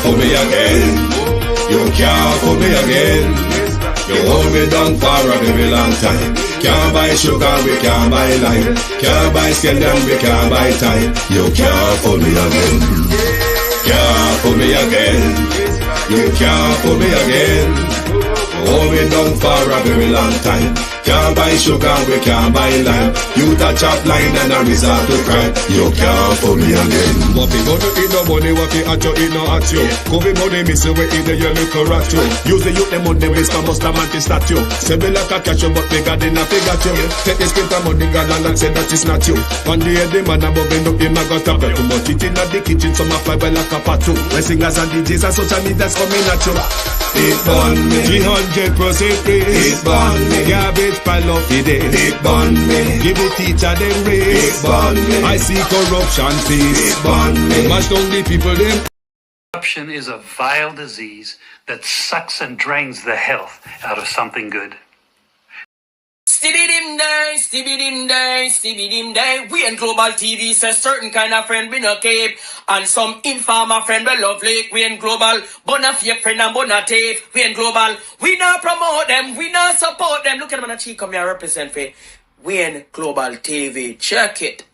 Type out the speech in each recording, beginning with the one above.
fool me again. You can't fool me again. You hold me down for a very long time. Can't buy sugar, we can't buy lime. Can't buy skin, and we can't buy time. You can't fool me again. Can't fool me again. You can't fool me again. Hold me down for a very long time. Can't buy sugar, we can't buy lime. You touch up line and a resort to crime. You can't fool me again. What we go to eat no money, what we at you, eat no at you. Go be money, miss away, eat the yellow correct you. Use the youth, the money, waste my most man statue. Say me like a catch you, but we got enough, we got you. Take this print of money, God, and say that is not you. One day, the man above end up in my gut up. Too much eating at the kitchen, some of fiber like a part two. My singers and DJs and social media's coming at you. It burn me 300% free. It burn me garbage pile of the day. It burn me give the teacher them raise. It burn me I see corruption please. It burn me mash down the people them. Corruption is a vile disease that sucks and drains the health out of something good. Stibbidim day, stibbidim day, stibbidim day. We in Global TV says certain kind of friend we no cape. And some informer friend we love Lake. We in Global, bona fake friend and bona tape. We in Global, we not promote them, we not support them. Look at them on the cheek, come here represent for we in Global TV. Check it.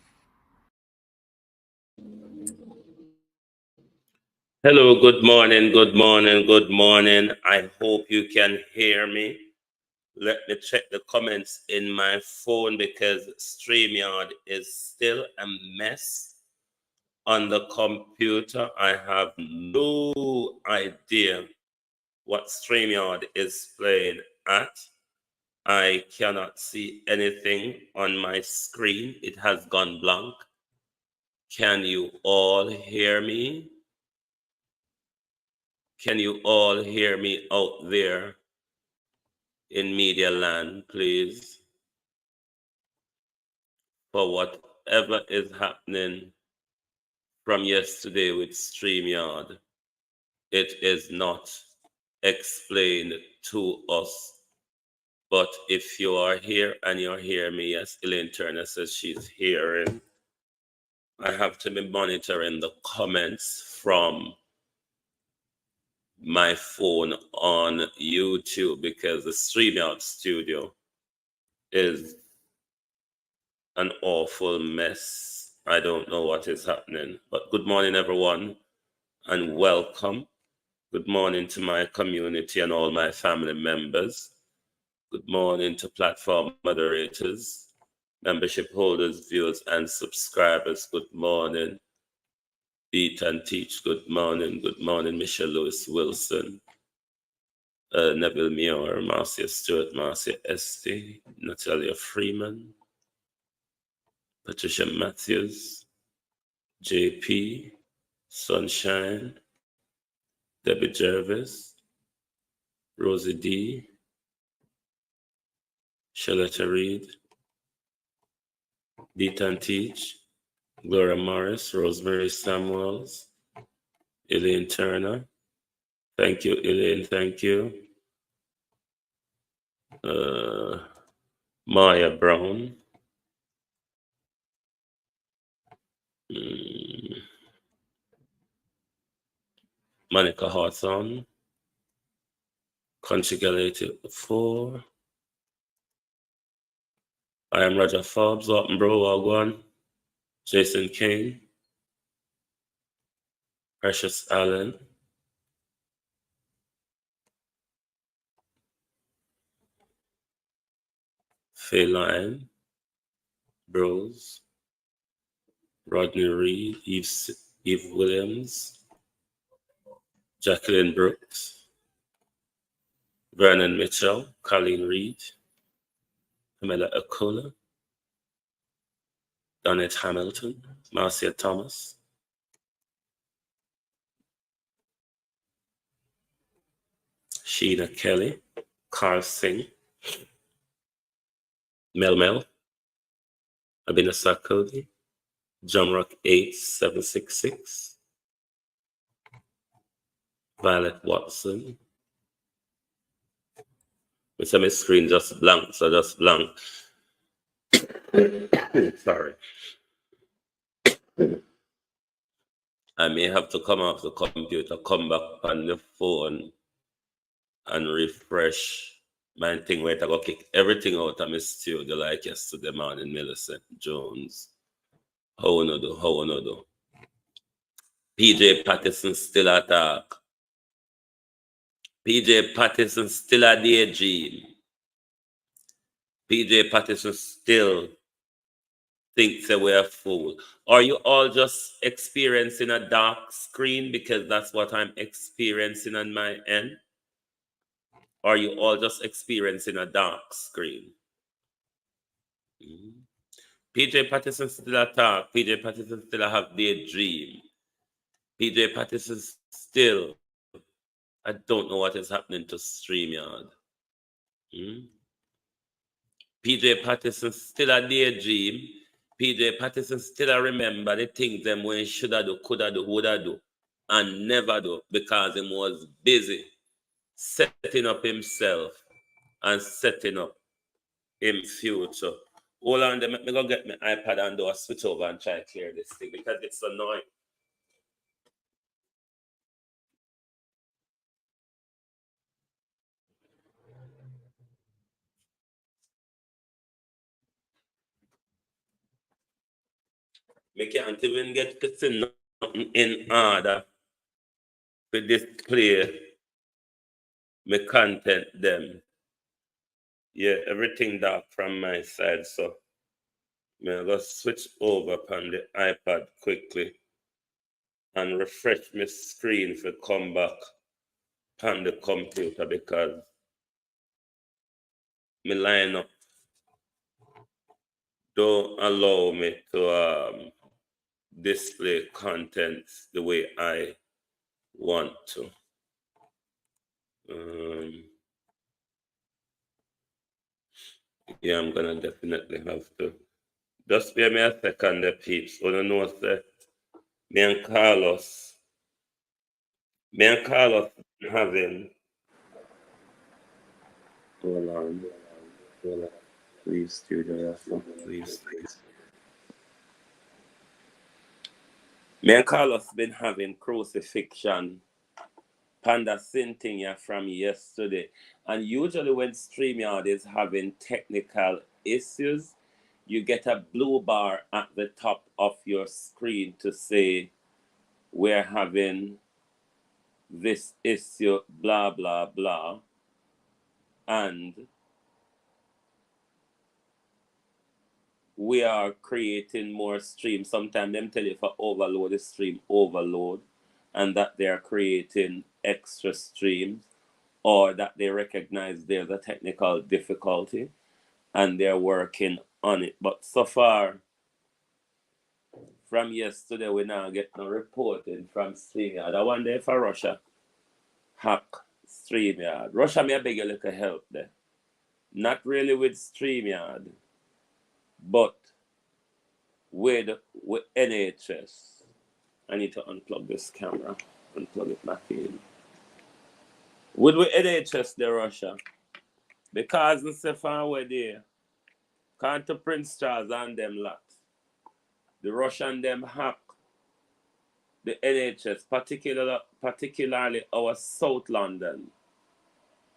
Hello, good morning, good morning, good morning. I hope you can hear me. Let me check the comments in my phone because StreamYard is still a mess on the computer. I have no idea what StreamYard is playing at. I cannot see anything on my screen. It has gone blank. Can you all hear me? Can you all hear me out there in media land, please? For whatever is happening from yesterday with StreamYard, it is not explained to us. But if you are here and you hear me, as Elaine Turner says she's hearing, I have to be monitoring the comments from my phone on YouTube because the StreamYard studio is an awful mess. I don't know what is happening, but good morning, everyone, and welcome. Good morning to my community and all my family members. Good morning to platform moderators, membership holders, viewers, and subscribers. Good morning. Beat and Teach, good morning. Good morning, Michelle Lewis Wilson, Neville Muir, Marcia Stewart, Marcia Esty, Natalia Freeman, Patricia Matthews, JP, Sunshine, Debbie Jervis, Rosie D, Charlotte Reed, Beat and Teach, Gloria Morris, Rosemary Samuels, Elaine Turner. Thank you, Elaine. Thank you. Maya Brown. Monica Hawthorne. Country Girl 84. I am Roger Forbes, Walton Bro, Wagwan. Jason Kane, Precious Allen, Faye Lyon, Bros, Rodney Reed, Eve Williams, Jacqueline Brooks, Vernon Mitchell, Colleen Reed, Pamela Akula, Donette Hamilton, Marcia Thomas, Sheena Kelly, Carl Singh, Mel, Abina Sarkodi, John Rock 8766, Violet Watson. It's on my screen just blank, so just blank. Sorry. I may have to come off the computer, come back on the phone and refresh my thing where I go kick everything out of my studio like yesterday morning, Millicent Jones. How no do? How no do? PJ Patterson still attack. PJ Patterson still a daydream. PJ Patterson still thinks that we're a fool. Are you all just experiencing a dark screen because that's what I'm experiencing on my end? Or are you all just experiencing a dark screen? PJ Patterson still attack. PJ Patterson still have daydream. PJ Patterson still, I don't know what is happening to StreamYard. PJ Patterson still a daydream. PJ Patterson still a remember the things them when shoulda do, coulda do, woulda do, and never do because he was busy setting up himself and setting up him future. Hold on, let me go get my iPad and do a switch over and try to clear this thing because it's annoying. Me can't even get to see nothing in order to display my content them. Yeah, everything dark from my side, so I'm going to switch over on the iPad quickly and refresh my screen to come back on the computer because my lineup don't allow me to display content the way I want to. Yeah, I'm gonna definitely have to. Just spare me a second, the peeps. I don't know that me and Carlos having. Hold on. Please, studio, please. Me and Carlos been having crucifixion panda thing here from yesterday. And usually when StreamYard is having technical issues, you get a blue bar at the top of your screen to say, we're having this issue, blah, blah, blah. And we are creating more streams. Sometimes them tell you for overload the stream, overload, and that they are creating extra streams, or that they recognize there's a technical difficulty and they're working on it. But so far, from yesterday, we now get no reporting from StreamYard. I wonder if Russia hack StreamYard. Russia may beg a little help there. Not really with StreamYard, but with NHS. I need to unplug this camera, unplug it back in. With NHS, the Russia, because the Stefan were there, can't to Prince Charles and them lot. The Russian them hack the NHS, particularly our South London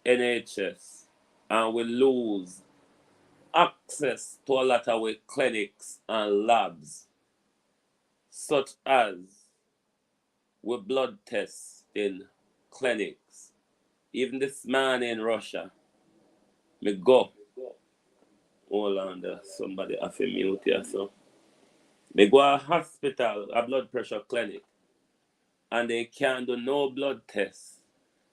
NHS, and we lose access to a lot of our clinics and labs, such as with blood tests in clinics. Even this man in Russia, me go. Hold on there, somebody have to mute here, so. Me go to a hospital, a blood pressure clinic, and they can't do no blood tests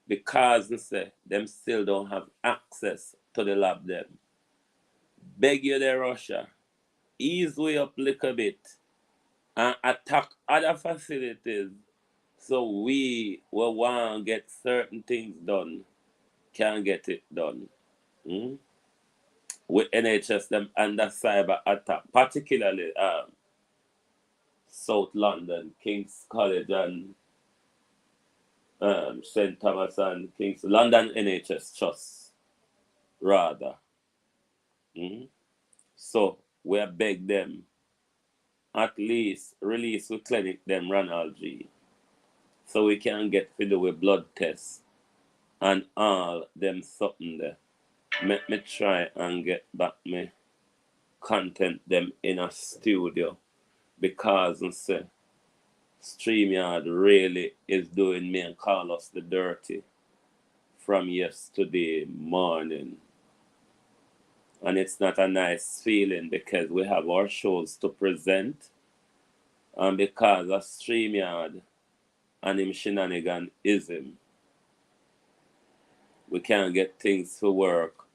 because they say them still don't have access to the lab them. Beg you there, Russia, ease way up a little bit and attack other facilities so we will want to get certain things done, can get it done. With NHS them under cyber attack, particularly South London, King's College and St. Thomas and King's London NHS Trust, rather. So we beg them at least release with clinic them Ronald G. so we can get to do a blood test and all them something there. Let me try and get back me content them in a studio, because and say StreamYard really is doing me and Carlos the dirty from yesterday morning. And it's not a nice feeling because we have our shows to present, and because of StreamYard and him shenaniganism, we can't get things to work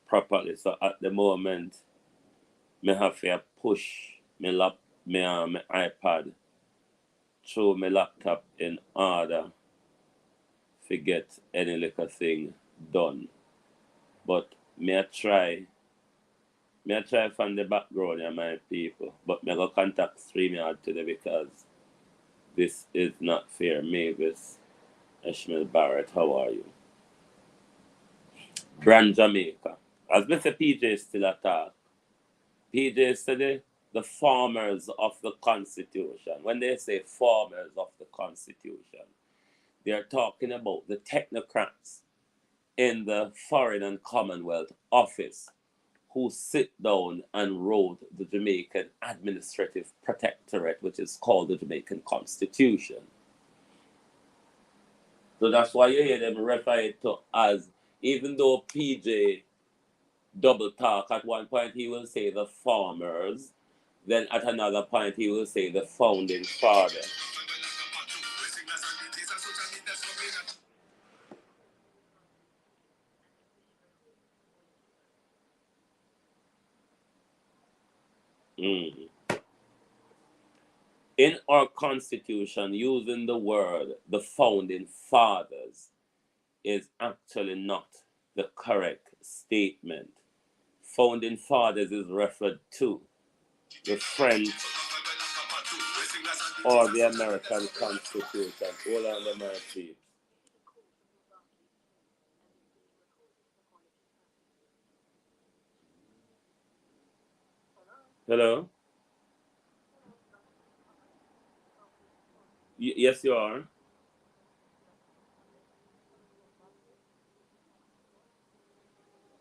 properly. So at the moment, me have to push my iPad through my laptop in order to get any little thing done. But me try from the background of my people, but me go contact StreamYard today because this is not fair. Mavis Ishmael Barrett, how are you? Brand Jamaica. As Mr. PJ still attack, PJ said the farmers of the Constitution. When they say farmers of the Constitution, they're talking about the technocrats in the Foreign and Commonwealth Office who sit down and wrote the Jamaican Administrative Protectorate, which is called the Jamaican Constitution. So that's why you hear them refer it to as, even though PJ double talk, at one point he will say the farmers, then at another point he will say the founding father. In our constitution, using the word the founding fathers is actually not the correct statement. Founding fathers is referred to the French or the American Constitution. Hold on the my feet. Hello? Yes, you are.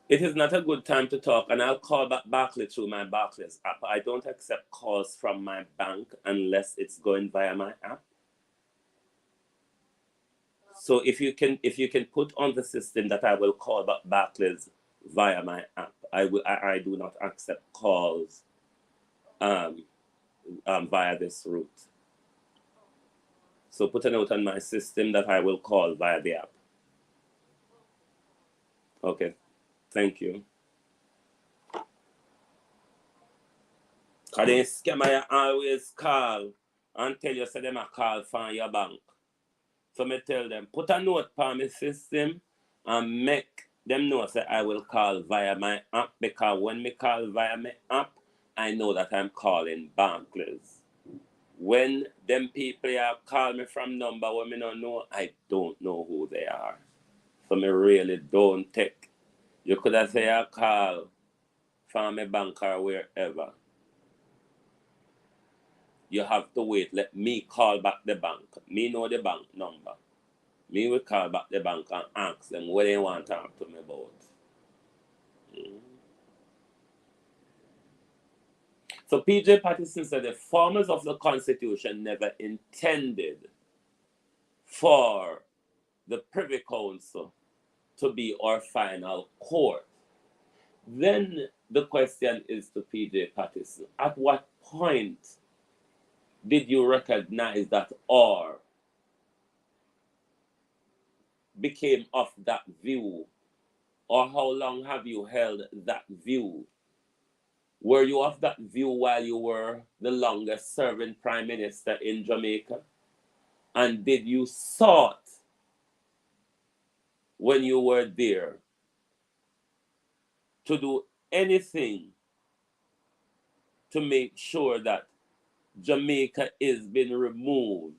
It is not a good time to talk, and I'll call back Barclays through my Barclays app. I don't accept calls from my bank unless it's going via my app. So if you can put on the system that I will call back Barclays via my app. I do not accept calls via this route. So put a note on my system that I will call via the app. Okay, thank you. Because they scammer always call and tell you say them a call from your bank. So me tell them, put a note on my system and make them know say I will call via my app, because when me call via my app, I know that I'm calling Barclays. When them people call me from number when me don't know, I don't know who they are. So me really don't take. You could have say a call from my bank or wherever. You have to wait. Let me call back the bank. Me know the bank number. Me will call back the bank and ask them what they want to talk to me about. So PJ Patterson said the farmers of the Constitution never intended for the Privy Council to be our final court. Then the question is to PJ Patterson, at what point did you recognize that or became of that view? Or how long have you held that view? Were you of that view while you were the longest serving prime minister in Jamaica? And did you sought, when you were there, to do anything to make sure that Jamaica is being removed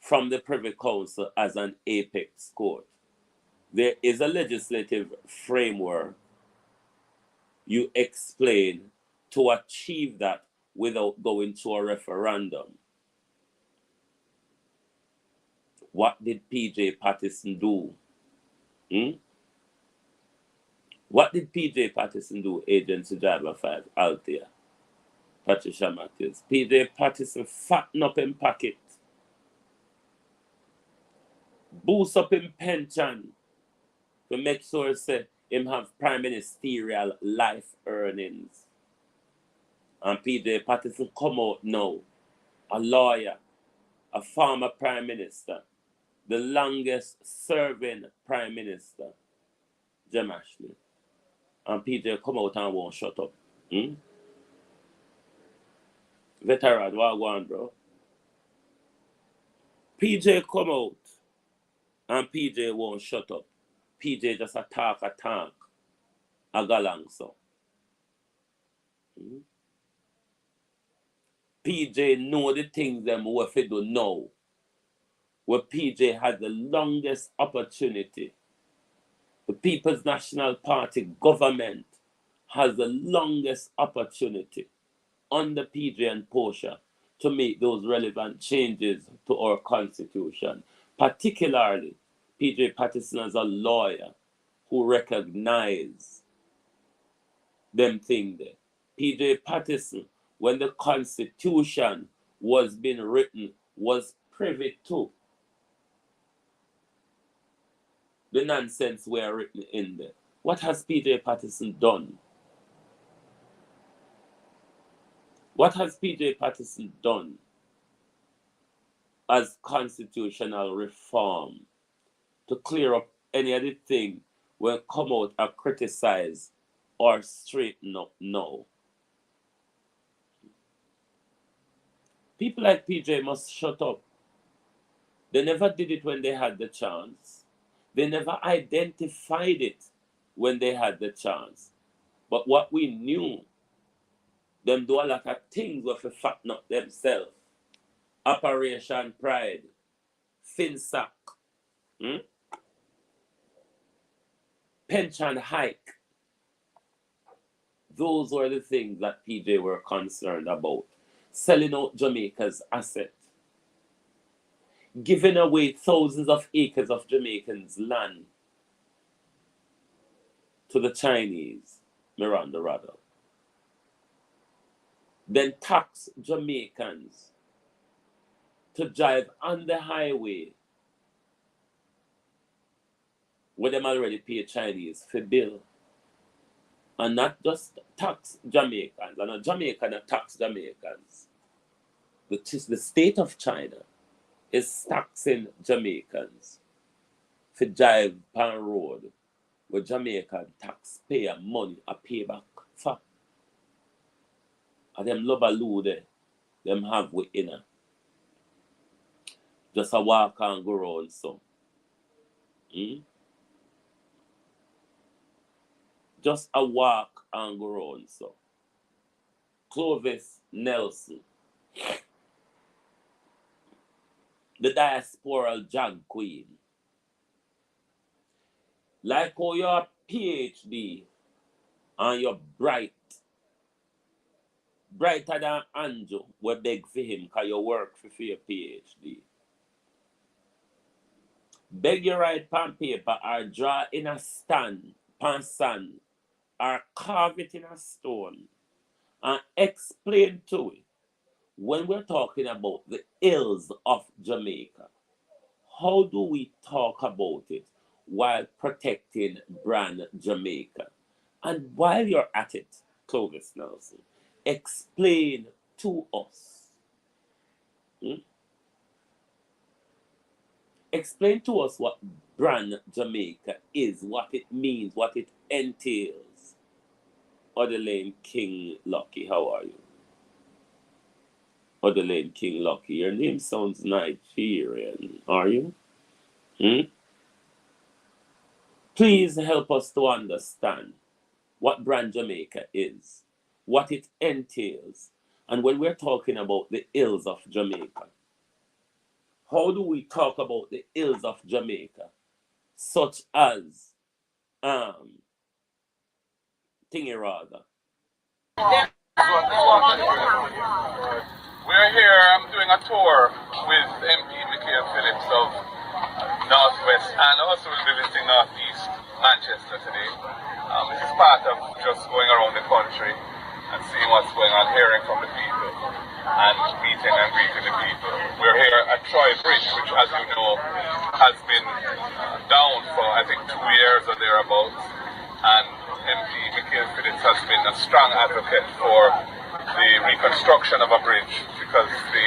from the Privy Council as an apex court? There is a legislative framework you explain to achieve that without going to a referendum. What did PJ Patterson do? What did PJ Patterson do, Agency Driver 5, Althea, Patricia Matthews? PJ Patterson fatten up in pocket, boost up in pension, to make sure say him have prime ministerial life earnings. And PJ Patterson come out now, a lawyer, a former prime minister, the longest serving prime minister, Jem Ashley. And PJ come out and won't shut up. Veteran, what go on, bro? PJ come out and PJ won't shut up. PJ just a talk, a go along so. PJ know the things them what he do now. Where PJ had the longest opportunity. The People's National Party government has the longest opportunity under PJ and Portia to make those relevant changes to our constitution. Particularly, PJ Patterson as a lawyer who recognized them things there. PJ Patterson, when the constitution was being written, was privy to the nonsense were written in there. What has PJ Patterson done? What has PJ Patterson done as constitutional reform to clear up any other thing will come out and criticize or straighten up now? People like PJ must shut up. They never did it when they had the chance. They never identified it when they had the chance. But what we knew, them do a lot of things with the fatten up themselves. Operation Pride, FinSac, pension hike. Those were the things that PJ were concerned about. Selling out Jamaica's asset. Giving away thousands of acres of Jamaicans' land to the Chinese, Miranda rather. Then tax Jamaicans to drive on the highway where them already pay Chinese for bill. And not just tax Jamaicans, and not Jamaican that tax Jamaicans. The state of China is taxing Jamaicans for drive on road where Jamaican taxpayer money are pay back for. And them lobbaloo there, them have we inner. Just a walk and go round so. Just a walk and go round so. Clovis Nelson, the diasporal jag queen. Like how you're PhD and you're brighter than Andrew, we beg for him because you work for your PhD. Beg you write pen paper or draw in a stand, pan sand, or carve it in a stone and explain to it when we're talking about the ills of Jamaica. How do we talk about it while protecting brand Jamaica? And while you're at it, Clovis Nelson, explain to us. Explain to us what brand Jamaica is, what it means, what it entails. Odelaine King Lucky, how are you? Odelaine King Lucky, your name sounds Nigerian, are you? Please help us to understand what brand Jamaica is, what it entails, and when we're talking about the ills of Jamaica, how do we talk about the ills of Jamaica, such as thingy rather? We're here, I'm doing a tour with MP Michael Phillips of Northwest, and also we'll be visiting Northeast Manchester today. This is part of just going around the country and seeing what's going on, hearing from the people, and meeting and greeting the people. We're here at Troy Bridge, which, as you know, has been down for, I think, 2 years or thereabouts. And MP Mikhail Phillips has been a strong advocate for the reconstruction of a bridge, because the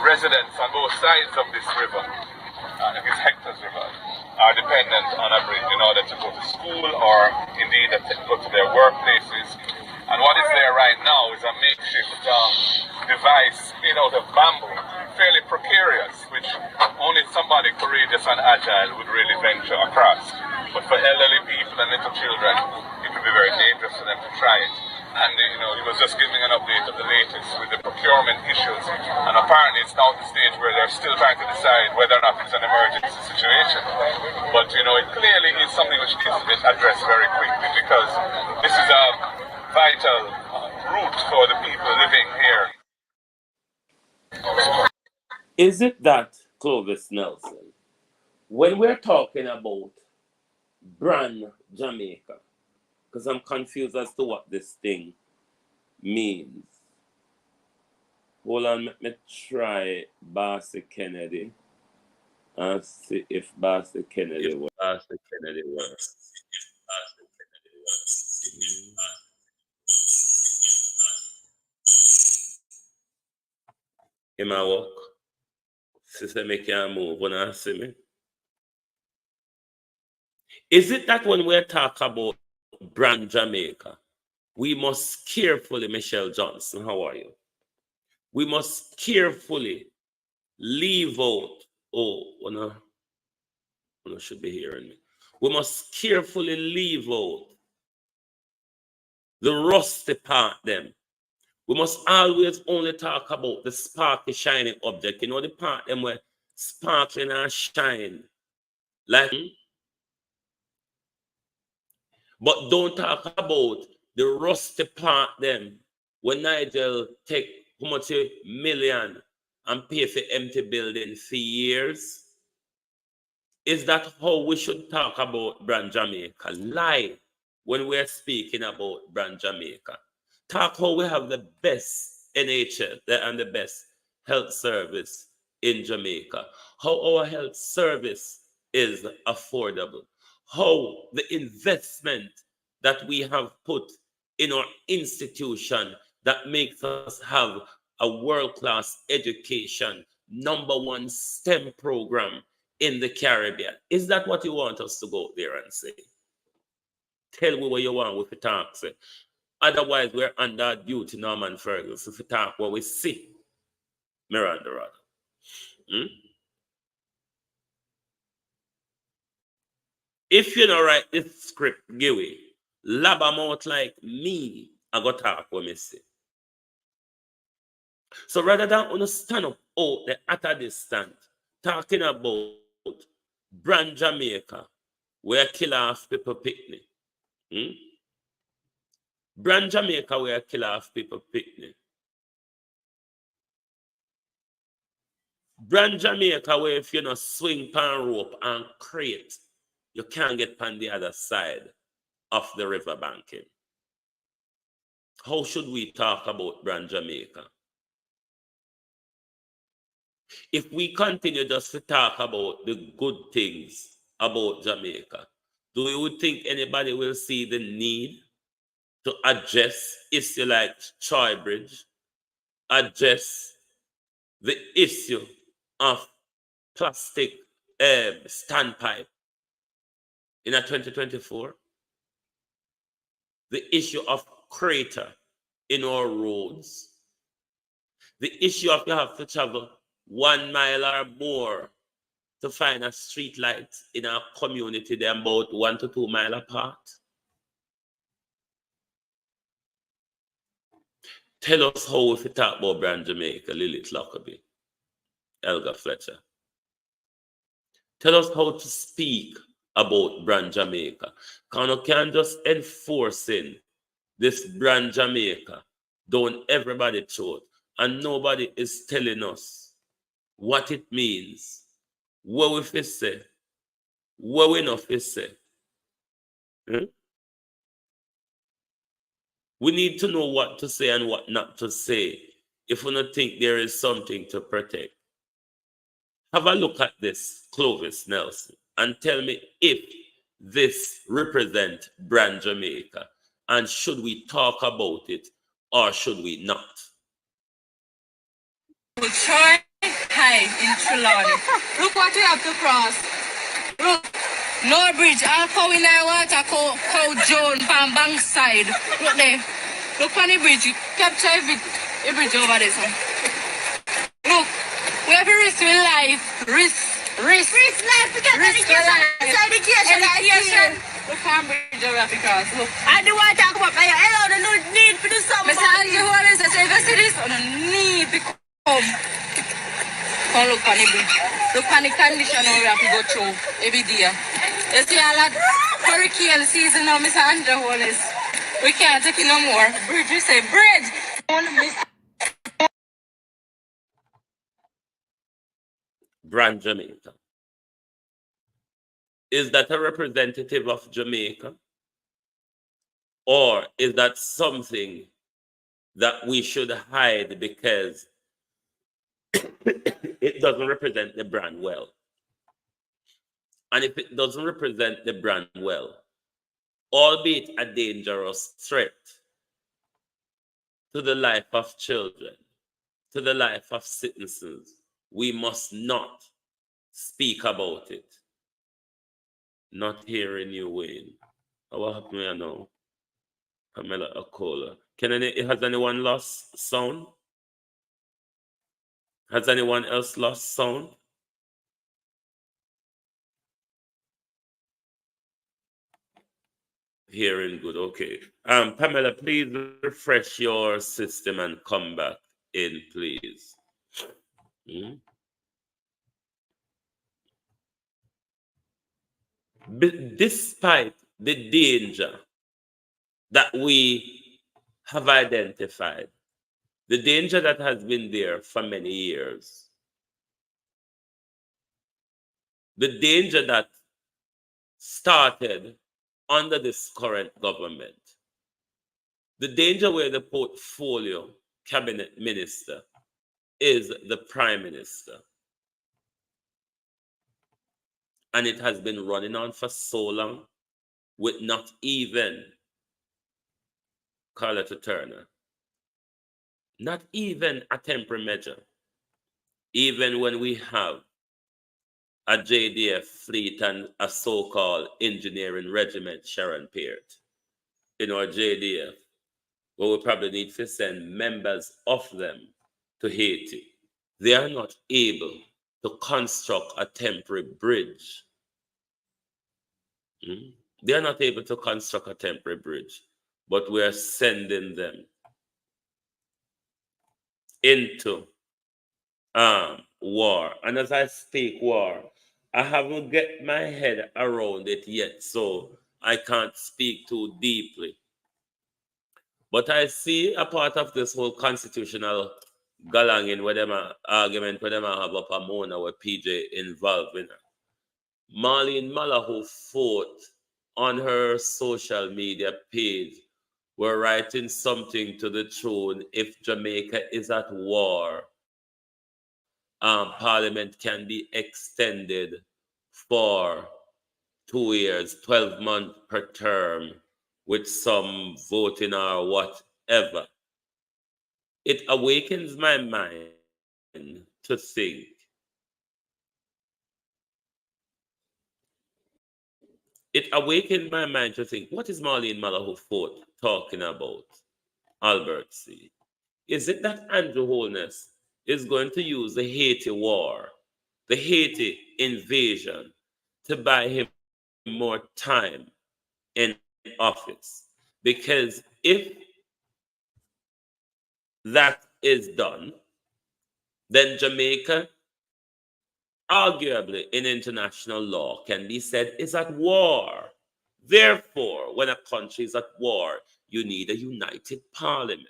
residents on both sides of this river, this Hector's River, are dependent on a bridge in order to go to school or indeed to go to their workplaces. And what is there right now is a makeshift device made out of bamboo, fairly precarious, which only somebody courageous and agile would really venture across. But for elderly people and little children, it would be very dangerous for them to try it. And he was just giving an update of the latest with the procurement issues. And apparently it's now at the stage where they're still trying to decide whether or not it's an emergency situation. But it clearly is something which needs to be addressed very quickly, because this is a vital route for the people living here. Is it that, Clovis Nelson, when we're talking about brand Jamaica, because I'm confused as to what this thing means. Hold on, let me try Barcy Kennedy and see if Barcy Kennedy works. It might work. Sister, make you move when I see me. Is it that when we talk about brand Jamaica, we must carefully, Michelle Johnson, how are you? We must carefully leave out, one should be hearing me. We must carefully leave out the rusty part them. We must always only talk about the sparky, shining object. The part them where sparkling and shine. Like, but don't talk about the rusty part them when Nigel take how much $1 million and pay for empty building for years. Is that how we should talk about brand Jamaica? Lie when we're speaking about brand Jamaica. Talk how we have the best NHS and the best health service in Jamaica. How our health service is affordable. How the investment that we have put in our institution that makes us have a world-class education, #1 STEM program in the Caribbean. Is that what you want us to go there and say? Tell me what you want with the talk, say. Otherwise, we're under duty, Norman Fergus, if we talk what we see. Miranda, rather. If you don't write this script, Giwi, lab them out like me, I go talk what me say. So rather than understand up out the at a distance, talking about brand Jamaica, where kill off people picnic. Brand Jamaica, where kill off people picnic. Brand Jamaica, where if you not swing pan rope and crate, you can't get on the other side of the river banking. How should we talk about brand Jamaica? If we continue just to talk about the good things about Jamaica, do you think anybody will see the need to address issue like Troy Bridge, address the issue of plastic standpipe in 2024, the issue of crater in our roads, the issue of you have to travel 1 mile or more to find a street light in our community, they're about 1 to 2 miles apart. Tell us how if you talk about brand Jamaica, Lilith Lockerbie, Elga Fletcher. Tell us how to speak about brand Jamaica. Because you can't just enforcing this brand Jamaica down everybody's throat, and nobody is telling us what it means. What if we say what we know to say. Hmm? We need to know what to say and what not to say if we don't think there is something to protect. Have a look at this, Clovis Nelson, and tell me if this represents brand Jamaica, and should we talk about it or should we not? Troy High in Trelawney. Look what we have to cross. Look, no bridge. I'll go in there water, cow Joan from bank side. Look there. Look on the bridge. Capture every bridge over there. Son. Look, we have to risk with life. Risk life. We get education. Look on bridge over the cross. Look. I do want to talk about my hello, the need to do something. Mr. Angie, who is this? If you see this, I don't need to come. Come look on the bridge. Look on the condition we have to go through every day. You see all that hurricane season now, Mr. Andrew Wallace. We can't take it no more. Bridge, we say bridge. Brand Jamaica. Is that a representative of Jamaica? Or is that something that we should hide because it doesn't represent the brand well? And if it doesn't represent the brand well, albeit a dangerous threat to the life of children, to the life of citizens, we must not speak about it. Not hearing you, Wayne. What happened here now? Pamela Akola. Has anyone lost sound? Has anyone else lost sound? Hearing good, okay. Pamela, please refresh your system and come back in, please. Despite the danger that we have identified, the danger that has been there for many years, the danger that started under this current government, the danger where the portfolio cabinet minister is the prime minister. And it has been running on for so long with not even Carletta Turner, not even a temporary measure. Even when we have a JDF fleet and a so-called engineering regiment, Sharon Peart, in our JDF, where we probably need to send members of them to Haiti, they are not able to construct a temporary bridge. They are not able to construct a temporary bridge, but we are sending them into war. And as I speak war, I haven't get my head around it yet, so I can't speak too deeply. But I see a part of this whole constitutional galanging, whatever argument, whatever I have up a Mona with PJ involved in. Marlene Mallahu fought on her social media page were writing something to the tune, if Jamaica is at war, Parliament can be extended for 2 years, 12 months per term, with some voting or whatever. It awakens my mind to think, what is Marlene Mallahu Fort talking about, Albert C? Is it that Andrew Holness is going to use the Haiti war, the Haiti invasion, to buy him more time in office? Because if that is done, then Jamaica, arguably in international law, can be said is at war. Therefore, when a country is at war, you need a united parliament.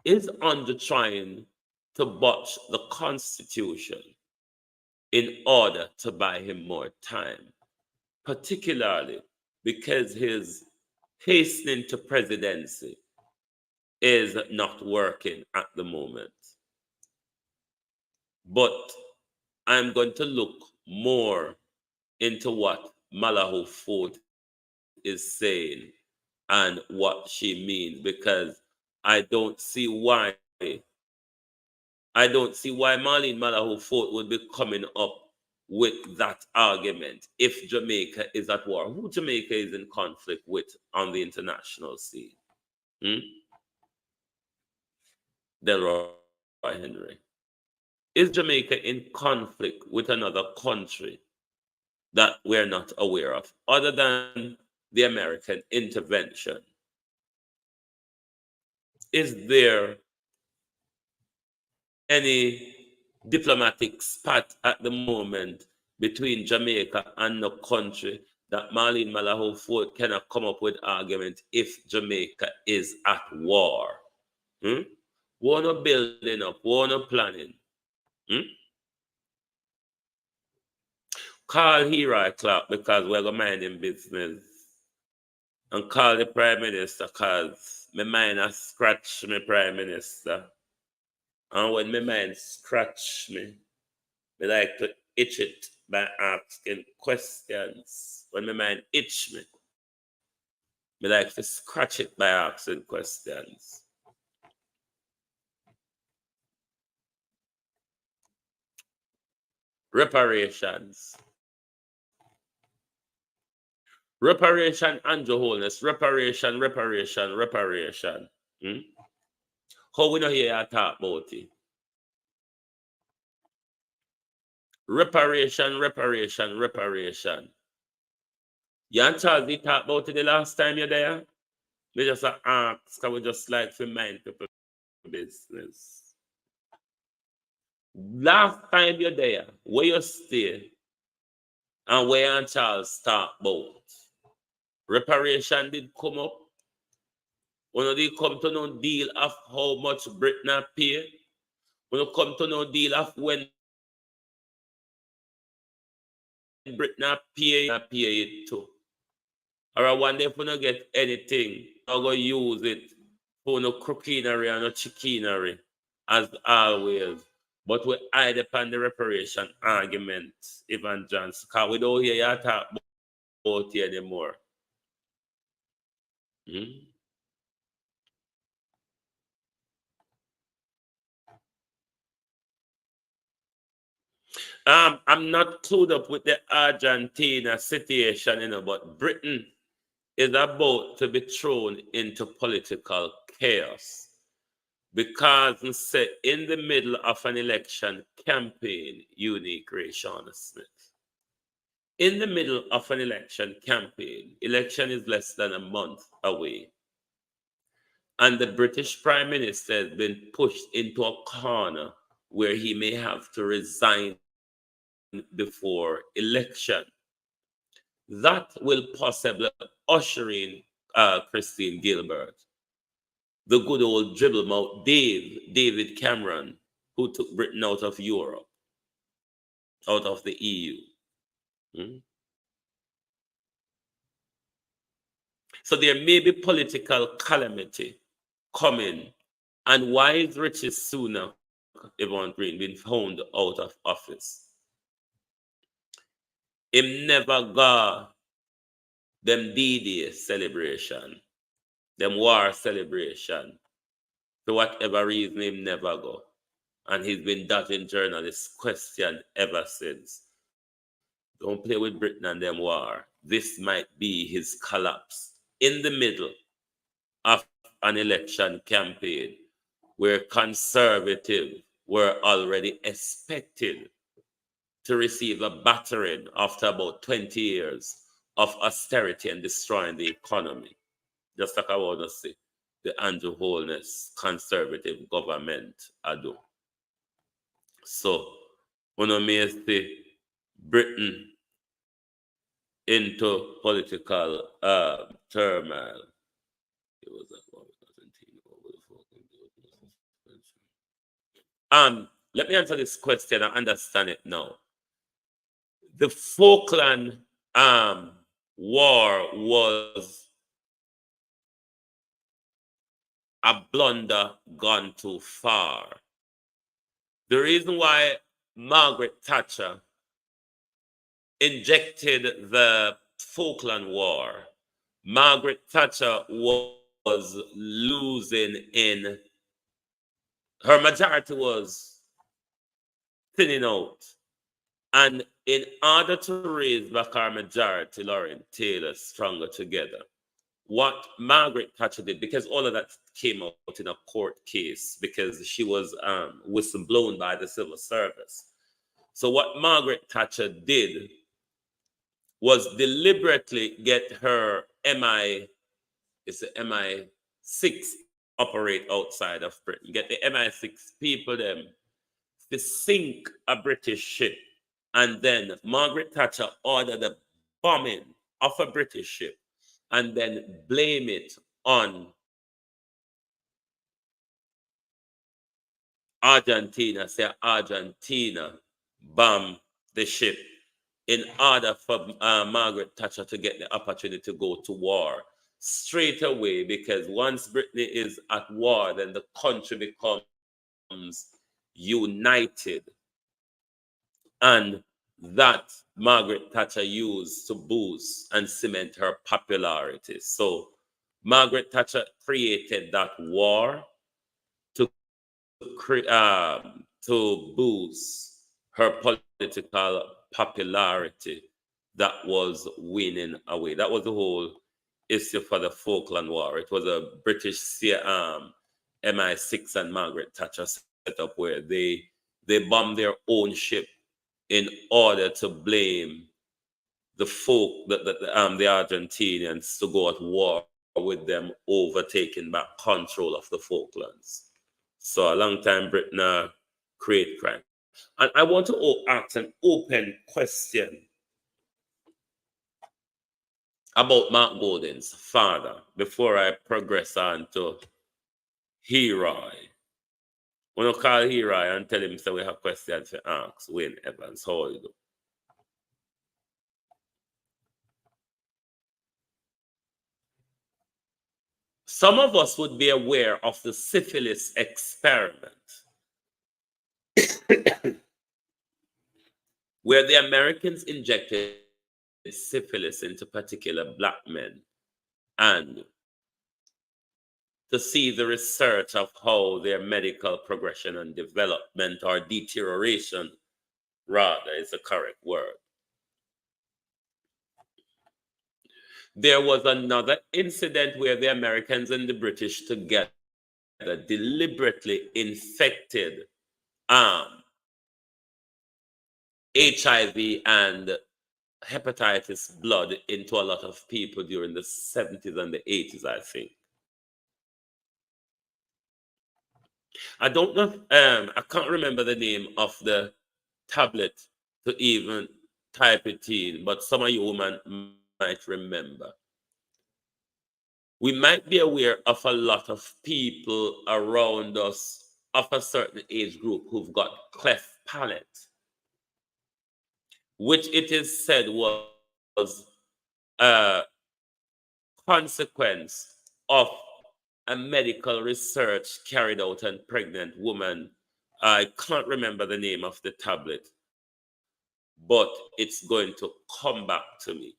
Is under trying to botch the Constitution in order to buy him more time, particularly because his hastening to presidency is not working at the moment. But I'm going to look more into what Malahoo Fort is saying and what she means, because I don't see why Marlene Malahoo Fort would be coming up with that argument if Jamaica is at war. Who Jamaica is in conflict with on the international scene? Delroy Henry. Is Jamaica in conflict with another country that we're not aware of, other than the American intervention? Is there any diplomatic spat at the moment between Jamaica and the country that Marlene Malahoo Fort cannot come up with argument if Jamaica is at war? War no building up, war no planning. Call Hero Clark because we're going to mind him business. And call the Prime Minister because my mind has scratched me, Prime Minister. And when my mind scratch me, I like to itch it by asking questions. When my mind itch me, I like to scratch it by asking questions. Reparations. Reparation and wholeness. Reparation. How we know hear you talk about it? Reparation. You and Charles did talk about it the last time you're there? We just ask, because we just like to mind people business. Last time you're there, where you stay, and where you and Charles talk about, reparation did come up. When they come to no deal of how much Britain pay, when you come to no deal of when Britain pay it too. Or I wonder if we don't get anything, I'm going to use it for no crookery and no chickenery, as always. But we hide upon the reparation argument, Evan Johnson, because we don't hear you talk about it anymore. I'm not clued up with the Argentina situation, but Britain is about to be thrown into political chaos because say, in the middle of an election campaign, unique Ray Shauna Smith. In the middle of an election campaign, election is less than a month away, and the British Prime Minister has been pushed into a corner where he may have to resign before election. That will possibly usher in Christine Gilbert, the good old dribble mouth David Cameron, who took Britain out of Europe, out of the EU. So there may be political calamity coming. And why is Richie Sunak, Yvonne Green, been found out of office? Him never got them D-Day celebration, them war celebration. For whatever reason, him never go. And he's been dodging journalists' question ever since. Don't play with Britain and them war. This might be his collapse in the middle of an election campaign where conservatives were already expected to receive a battering after about 20 years of austerity and destroying the economy. Just like I want to say, the Andrew Holness conservative government I do. So, when I may say Britain into political turmoil. It was let me answer this question and understand it now. the Falkland War was a blunder gone too far. The reason why Margaret Thatcher injected the Falkland War, Margaret Thatcher was losing in, her majority was thinning out. And in order to raise back our majority, Lauren Taylor, stronger together, what Margaret Thatcher did, because all of that came out in a court case because she was whistleblown by the civil service. So what Margaret Thatcher did was deliberately get her MI6 operate outside of Britain, get the MI6 people them to sink a British ship. And then Margaret Thatcher ordered the bombing of a British ship and then blame it on Argentina, say Argentina bombed the ship in order for Margaret Thatcher to get the opportunity to go to war straight away, because once Britain is at war, then the country becomes united. And that Margaret Thatcher used to boost and cement her popularity. So Margaret Thatcher created that war to boost her political popularity that was winning away. That was the whole issue for the Falkland War. It was a British MI6 and Margaret Thatcher set up where they bombed their own ship in order to blame the Argentinians to go at war with them over taking back control of the Falklands. So a long time Britain create crime. And I want to ask an open question about Mark Golding's father before I progress on to Heroy. When I call Heroy and tell him so we have questions to ask Wayne Evans, how are you doing? Some of us would be aware of the syphilis experiment, where the Americans injected syphilis into particular black men, and to see the research of how their medical progression and development, or deterioration rather is the correct word. There was another incident where the Americans and the British together deliberately infected HIV and hepatitis blood into a lot of people during the 70s and the 80s, I think. I don't know, I can't remember the name of the tablet to even type it in, but some of you might remember. We might be aware of a lot of people around us of a certain age group who've got cleft palate, which it is said was a consequence of a medical research carried out on pregnant woman. I can't remember the name of the tablet, but it's going to come back to me.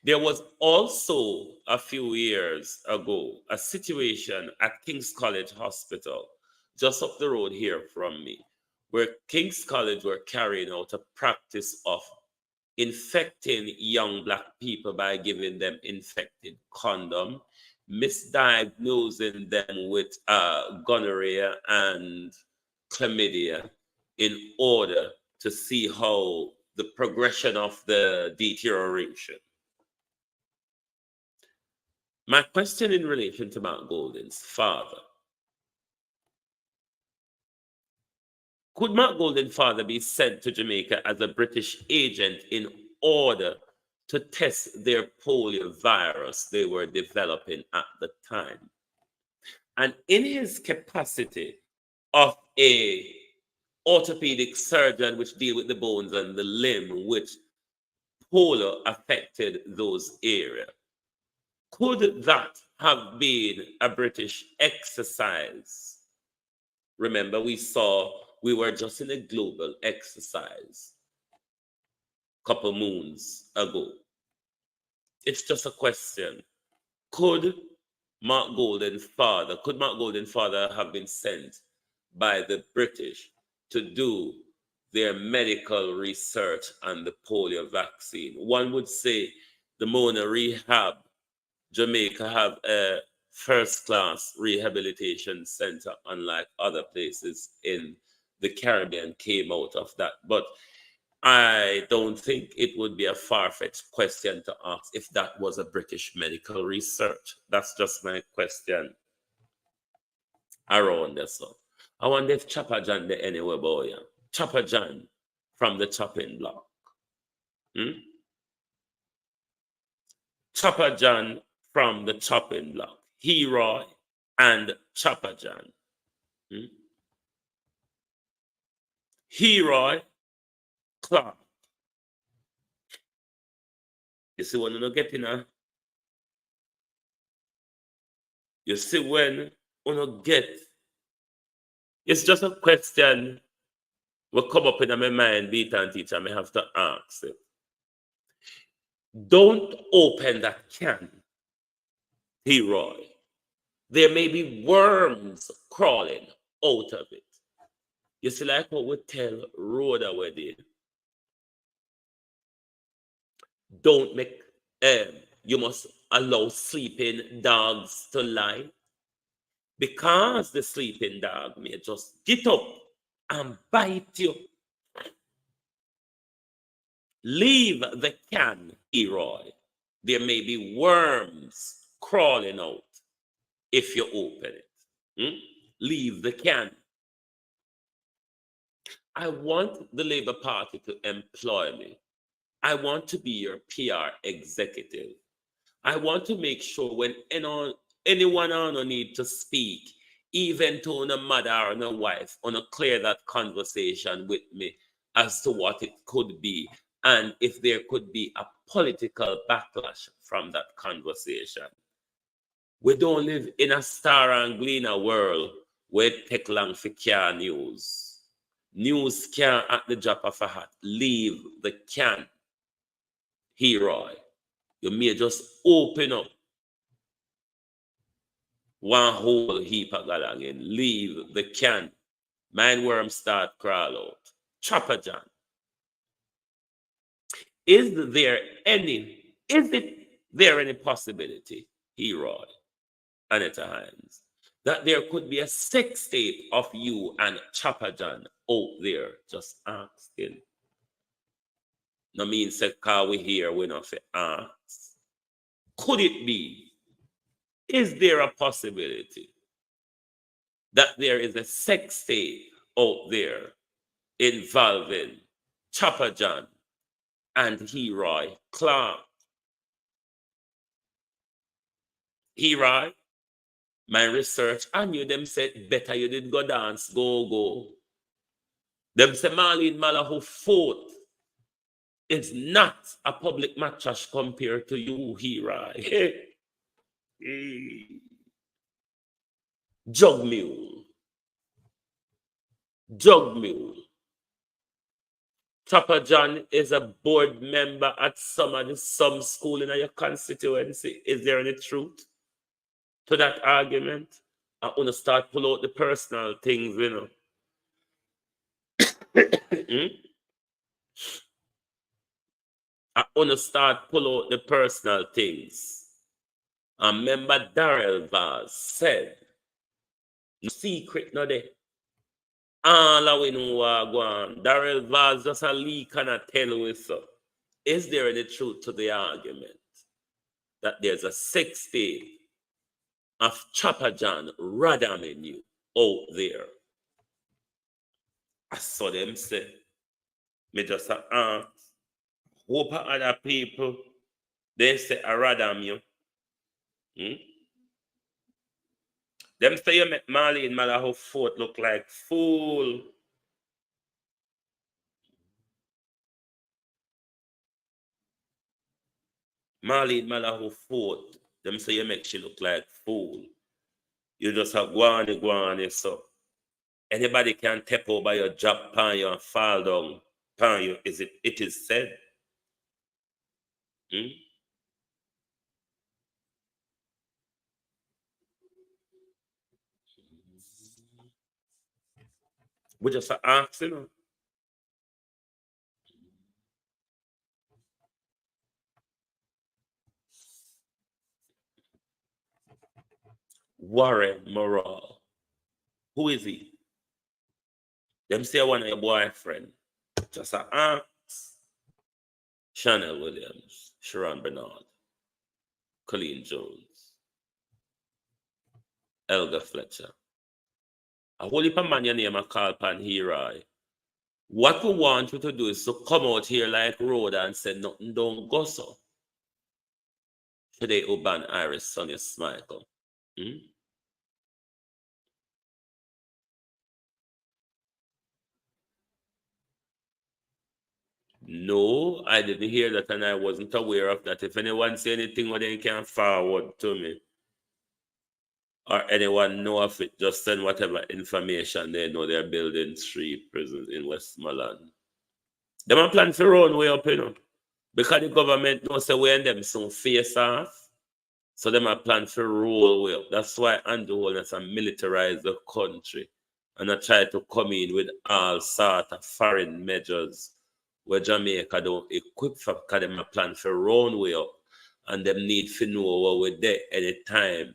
There was also a few years ago a situation at King's College Hospital, just up the road here from me, where King's College were carrying out a practice of infecting young black people by giving them infected condom, misdiagnosing them with gonorrhea and chlamydia in order to see how the progression of the deterioration. My question in relation to Mark Golding's father: could Mark Golding's father be sent to Jamaica as a British agent in order to test their polio virus they were developing at the time? And in his capacity of a orthopedic surgeon which deal with the bones and the limb, which polio affected those areas. Could that have been a British exercise? Remember, we were just in a global exercise a couple moons ago. It's just a question. Could Mark Golden's father have been sent by the British to do their medical research on the polio vaccine? One would say the Mona Rehab, Jamaica, have a first-class rehabilitation center, unlike other places in the Caribbean came out of that. But I don't think it would be a far-fetched question to ask if that was a British medical research. That's just my question around this. So I wonder if Chopper John there anywhere, boy. Chopper John from the chopping block. Chopper John from the chopping block. Heroy and Chopper John. Heroy Clark. You see when you get in a you see when you get, it's just a question will come up in my mind, beat and teacher, I may have to ask it. Don't open that can, Heroy. There may be worms crawling out of it. You see, like what we tell Rhoda wedding. Don't make, you must allow sleeping dogs to lie. Because the sleeping dog may just get up and bite you. Leave the can, Heroy. There may be worms crawling out if you open it. Leave the can. I want the Labour Party to employ me. I want to be your PR executive. I want to make sure when anyone on need to speak, even to a mother or a wife, on a clear that conversation with me as to what it could be, and if there could be a political backlash from that conversation. We don't live in a star and gleaner world where it take long for car news. News can at the drop of a hat. Leave the can, Heroy. You may just open up one whole heap of galang. Leave the can. Mind worm start crawl out. Chopper John. Is there any possibility, Heroy, Anita Hines, that there could be a sex tape of you and Chopper John out there? Just asking. No means that car we here, we not say ask. Could it be? Is there a possibility that there is a sex tape out there involving Chopper John and Heroy Clark? Heroy, my research on you, them said better you did go dance, go. Them say Marlene Malahou fought is not a public match compared to you, Heroy. Jug mule. Chopper John is a board member at some school in your constituency. Is there any truth to that argument? I want to start pull out the personal things, you know. I want to start pull out the personal things. And remember Darrell Vaz said, no secret no there. All of we know what go on. Darrell Vaz just a leak and a tell us so. Is there any truth to the argument that there's a sex tape of Chopper John ramming you out there? I saw them say, me just ask, hope other people, they say I radam you. Them say you make Marlene Malahou fort look like fool. Marlene Mala who fought, them say you make she look like fool. You just have guani, so anybody can tap over your drop pan you and fall down pan you. It is said. Hmm? We just ask, you know. Warren Morale. Who is he? Them say one of your boyfriend. Just ask. Chanel Williams, Sharon Bernard, Colleen Jones, Elga Fletcher. A whole heap of man your name a call pan here. What we want you to do is to come out here like Rhoda and say nothing don't go so. Today, Uban Iris, Sonia Smichael. Hmm? No, I didn't hear that and I wasn't aware of that. If anyone say anything, well, they can forward to me. Or anyone know of it, just send whatever information they know they're building 3 prisons in Westmoreland. Them a plan for run way up, you know. Because the government knows say we and them soon face off. So them a plan for roll way up. That's why Andrew Holness a militarize the country. And I try to come in with all sort of foreign measures where Jamaica don't equip for, because them a plan for run way up. And them need to know what we're there anytime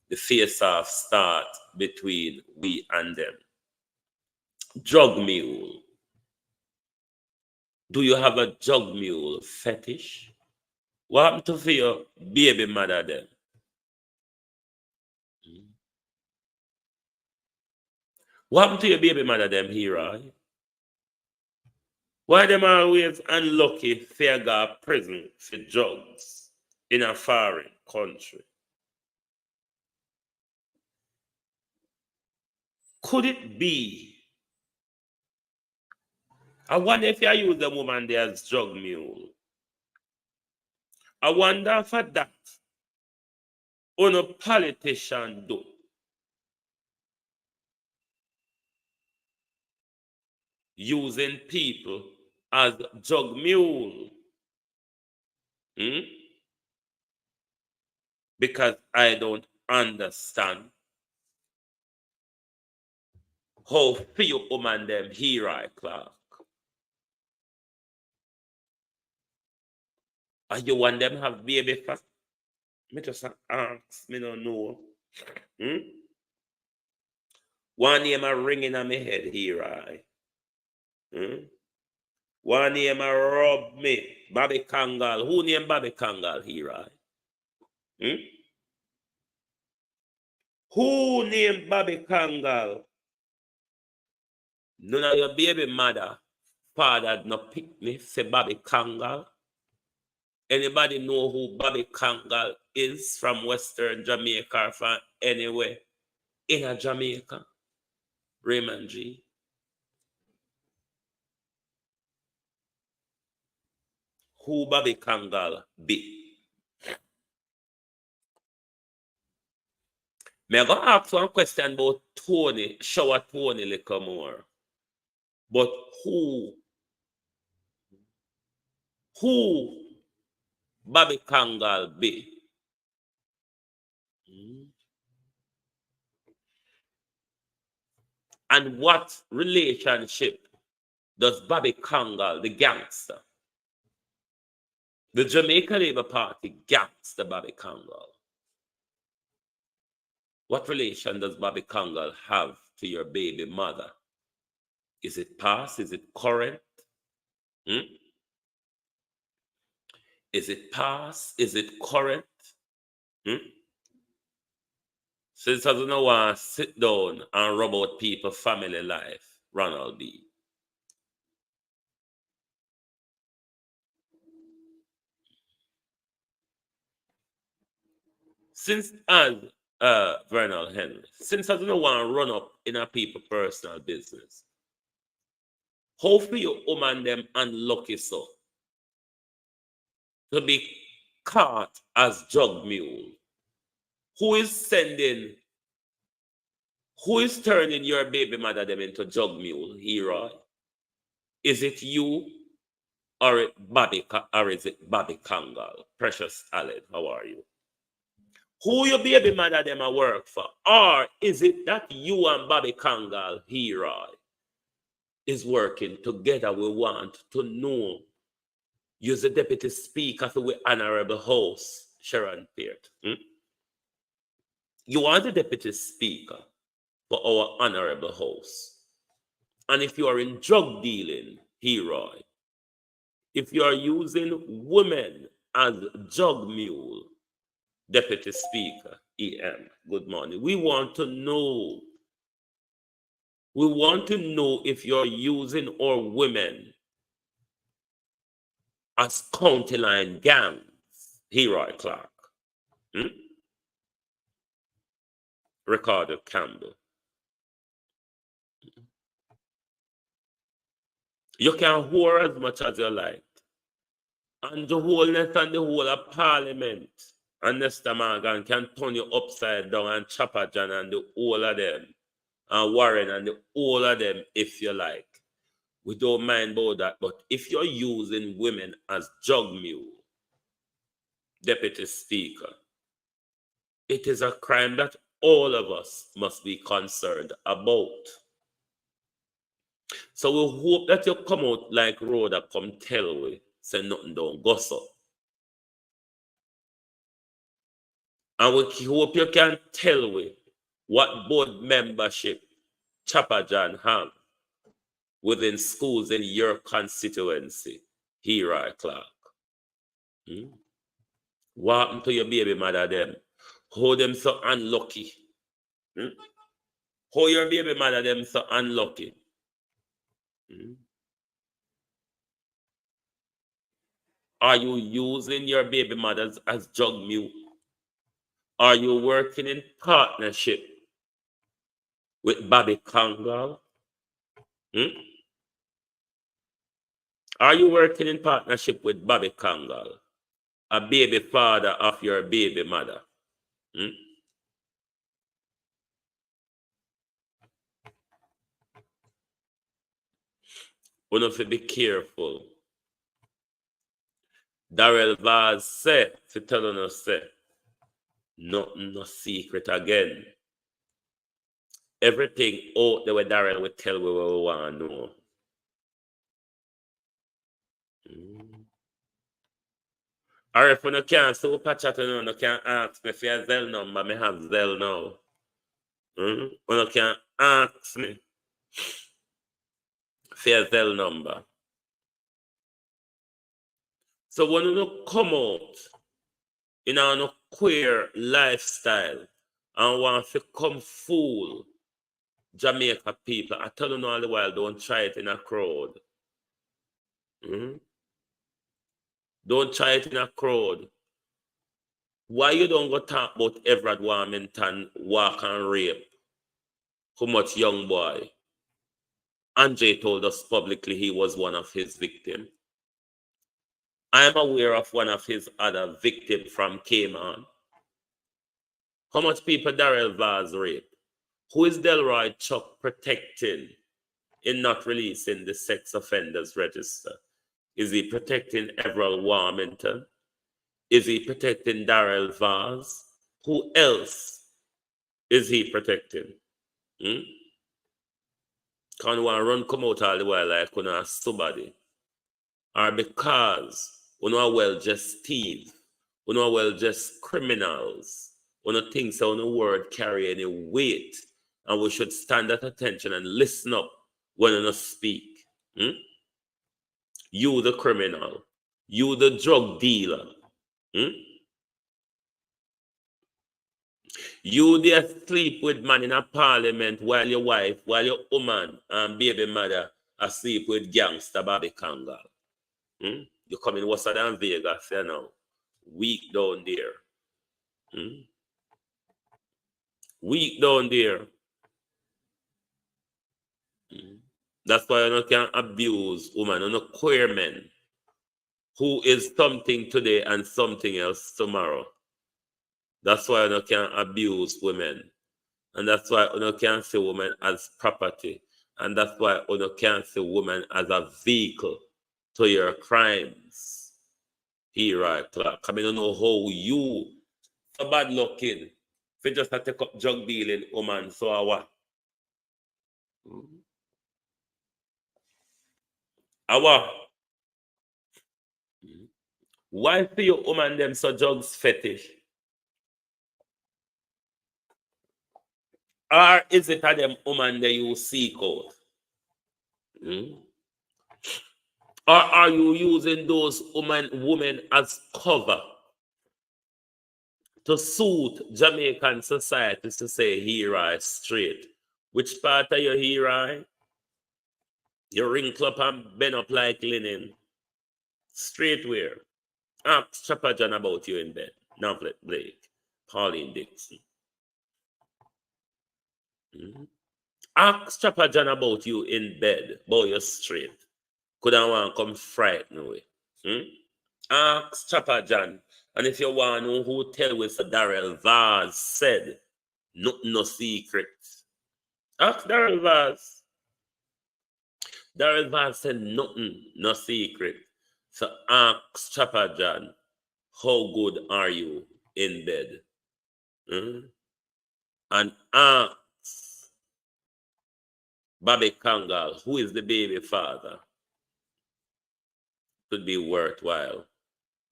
the face-off start between we and them. Drug mule. Do you have a drug mule fetish? What happened to for your baby mother then? What happened to your baby mother them here? Why them always unlucky for go prison for drugs in a foreign country? Could it be? I wonder if you use the woman there as drug mule. I wonder for that. On a politician do. Using people as drug mule. Because I don't understand how few women them here I Clark. And you want them have baby fast? Me just ask, me don't know. One name a ringing on my head here, One name a rub me. Bobby Kangal. Who named Bobby Kangal here, Who named Bobby Kangal? None of your baby mother, father no pick me, say Bobby Kangal. Anybody know who Bobby Kangal is from Western Jamaica or from anywhere in a Jamaica? Raymond G. Who Bobby Kangal be? Me I go ask one question about Tony, shower Tony a little more. But who Bobby Kangal be? And what relationship does Bobby Kangal, the gangster, the Jamaica Labour Party gangster Bobby Kangal, what relation does Bobby Kangal have to your baby mother? Is it past? Is it current? Is it past? Is it current? Since I don't want to sit down and rub out people's family life, Ronald B. Since as Vernal Henry, since I don't want to run up in a people's personal business, how for you woman them unlucky so to be caught as jug mule? Who is turning your baby mother them into jug mule, hero? Is it you or is it Bobby Kangal? Precious Allen, how are you? Who your baby mother them a work for? Or is it that you and Bobby Kangal, hero, is working together? We want to know. You're the deputy speaker for the honorable host, Sharon Peart. You are the deputy speaker for our honorable host. And if you are in drug dealing, hero, if you are using women as jug mule, deputy speaker, EM, good morning. We want to know. We want to know if you're using our women as county line gangs, hero Clark. Ricardo Campbell. You can whore as much as you like. And the wholeness and the whole of Parliament and Nesta Morgan can turn you upside down, and Chopper John and the whole of them, and Warren and the whole of them, if you like. We don't mind about that. But if you're using women as jug mule, deputy speaker, it is a crime that all of us must be concerned about. So we hope that you come out like Rhoda come tell we, say nothing don't go so. And we hope you can tell we what board membership Chopper John have within schools in your constituency, here Clark. What happened to your baby mother them? How them so unlucky? How your baby mother them so unlucky? Are you using your baby mothers as jug mule? Are you working in partnership with Bobby Kangal? Are you working in partnership with Bobby Kangal, a baby father of your baby mother? We have to be careful. Darrell Vaz said, to tell us, say, nothing no secret again. Everything out there with Darrell will tell we what we want to know. Or if you can't super chat, you can't ask me for your Zelle number. I have Zelle now. You can't ask me for your Zelle number. So when you come out in a queer lifestyle and want to come fool Jamaica people, I tell you all the while, don't try it in a crowd. Don't try it in a crowd. Why you don't go talk about Everett Warmington walk and rape? How much young boy? Andre told us publicly he was one of his victims. I am aware of one of his other victims from Cayman. How much people Darrell Vaz rape? Who is Delroy Chuck protecting in not releasing the sex offenders register? Is he protecting Everett Warmington? Is he protecting Darrell Vaz? Who else is he protecting? Can one run come out all the while like somebody? Or because we know well just thieves, we know well just criminals, we know things so no word carry any weight, and we should stand at attention and listen up when we speak. You the criminal, you the drug dealer. You there sleep with man in a parliament while your wife, while your woman and baby mother asleep with gangster Bobby Kangal. You come in worse than Vegas, you know. Weak down there. Weak down there. That's why you can abuse women, queer men. who is something today and something else tomorrow. That's why you can't abuse women. And that's why you can't see women as property. And that's why you can't see women as a vehicle to your crimes. Here, Clark. I mean, I don't know how you, so bad looking, if you just take up drug dealing, woman, so what? Our why for your woman them so drugs fetish? Or is it a them woman that you seek out? Or are you using those women as cover to suit Jamaican society to say here I straight? Which part of your here I? You wrinkle up and bend up like linen. Straight where? Ask Chopper John about you in bed. Novlet Blake. Pauline Dixon. Ask Chopper John about you in bed. Boy, you're straight. Couldn't want to come frighten away. Ask Chopper John. And if you want to know who tell with Darrell Vaz said, no secret. Ask Darrell Vaz. Darrell Vaz said nothing, no secret. So ask Chopper John, how good are you in bed? And ask Bobby Kangal, who is the baby father? Could be worthwhile.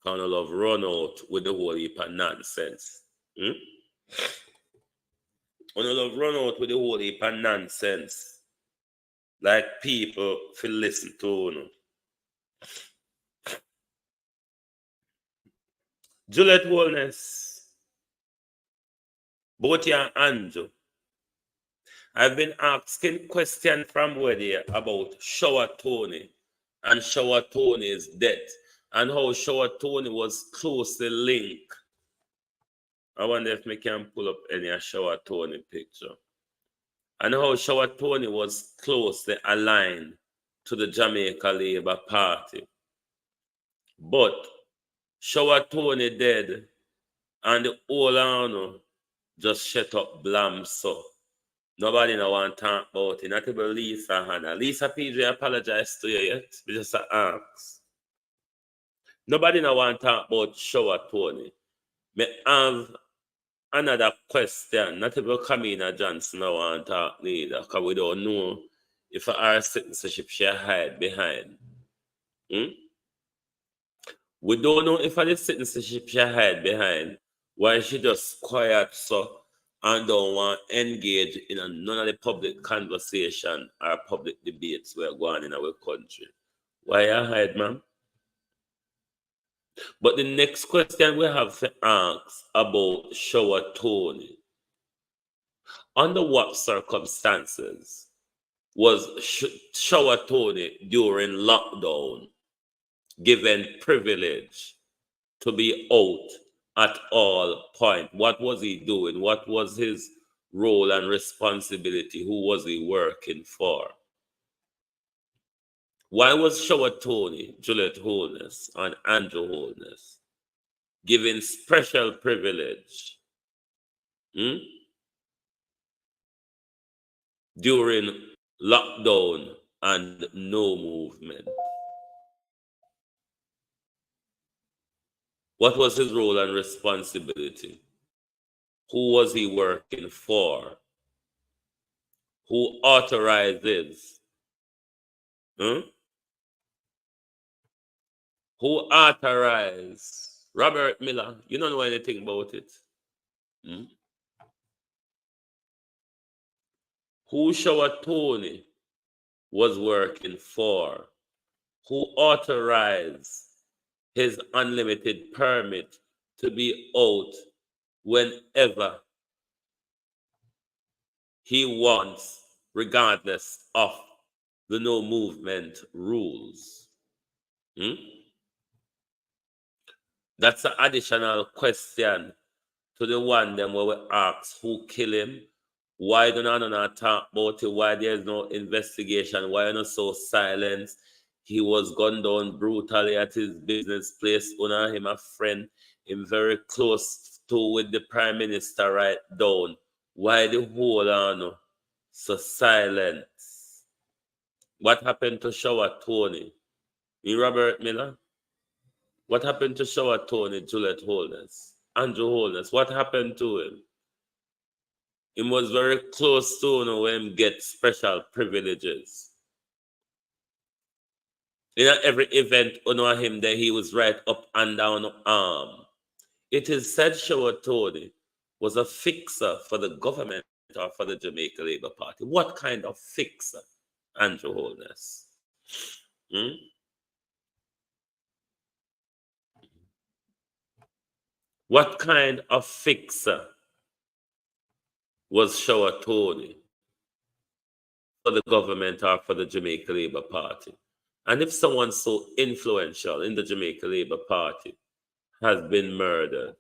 Kind of love run out with the whole heap of nonsense. Kind of love run out with the whole heap of nonsense. Like people feel listen to you. Juliet Wellness, both you and Andrew, I've been asking questions from where they about Shower Tony and Shower Tony's death and how Shower Tony was closely linked. I wonder if we can pull up any Shower Tony picture. And how Shower Tony was closely aligned to the Jamaica Labour Party. But Shower Tony dead and the whole army just shut up blam so. Nobody no want to talk about it. Not even Lisa Hannah. Lisa PJ apologized to you yet? We just ask. Nobody no want to talk about Shower Tony. Me have another question. Not even Kamina Johnson no want to talk neither. Because we don't know if our citizenship she hide behind. We don't know if the citizenship she hide behind. Why she just quiet so and don't want to engage in none of the public conversation or public debates we're going in our country. Why you hide, ma'am? But the next question we have to ask about Shower Tony. Under what circumstances was Shower Tony during lockdown given privilege to be out at all points? What was he doing? What was his role and responsibility? Who was he working for? Why was Shower Tony, Juliet Holness, and Andrew Holness given special privilege during lockdown and no movement? What was his role and responsibility? Who was he working for? Who authorizes? Who authorized Robert Miller? You don't know anything about it. Who Shower Tony was working for? Who authorized his unlimited permit to be out whenever he wants, regardless of the no movement rules? That's an additional question to the one them where we ask who killed him. Why do not talk about it? Why there's no investigation? Why are you not so silent? He was gunned down brutally at his business place. Una him a friend, him very close to with the Prime Minister right down. Why the whole so silent? What happened to Shower Tony? In Robert Miller? What happened to Shower Tony, Juliet Holness? Andrew Holness? What happened to him? He was very close to when him get special privileges. In every event on him that he was right up and down arm. It is said Shower Tony was a fixer for the government or for the Jamaica Labour Party. What kind of fixer, Andrew Holness? What kind of fixer was Shower Tony for the government or for the Jamaica Labour Party? And if someone so influential in the Jamaica Labour Party has been murdered,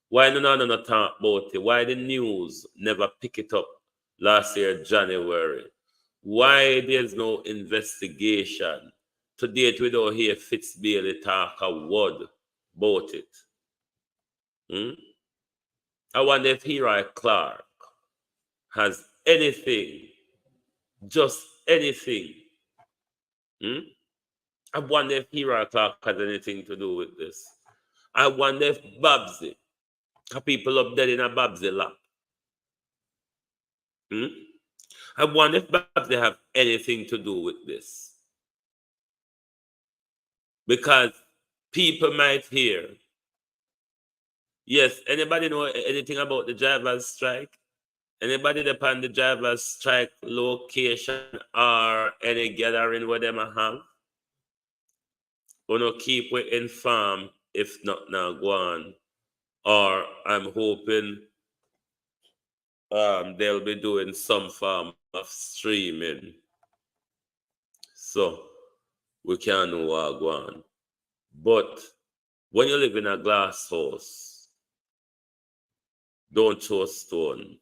why no talk about it? Why the news never pick it up last year, January? Why there's no investigation? To date, we don't hear Fitzbailey talk a word about it. I wonder if Hero Clark has anything, just anything. I wonder if Hero Clark has anything to do with this. I wonder if Babsy, people up there in a Babsy lap. I wonder if Babsy have anything to do with this. Because people might hear, yes, anybody know anything about the drivers' strike? Anybody upon the drivers' strike location or any gathering where them have? Gonna keep we informed if not now go on. Or I'm hoping they'll be doing some form of streaming. So we can't know what go on. But when you live in a glass house, don't throw stone.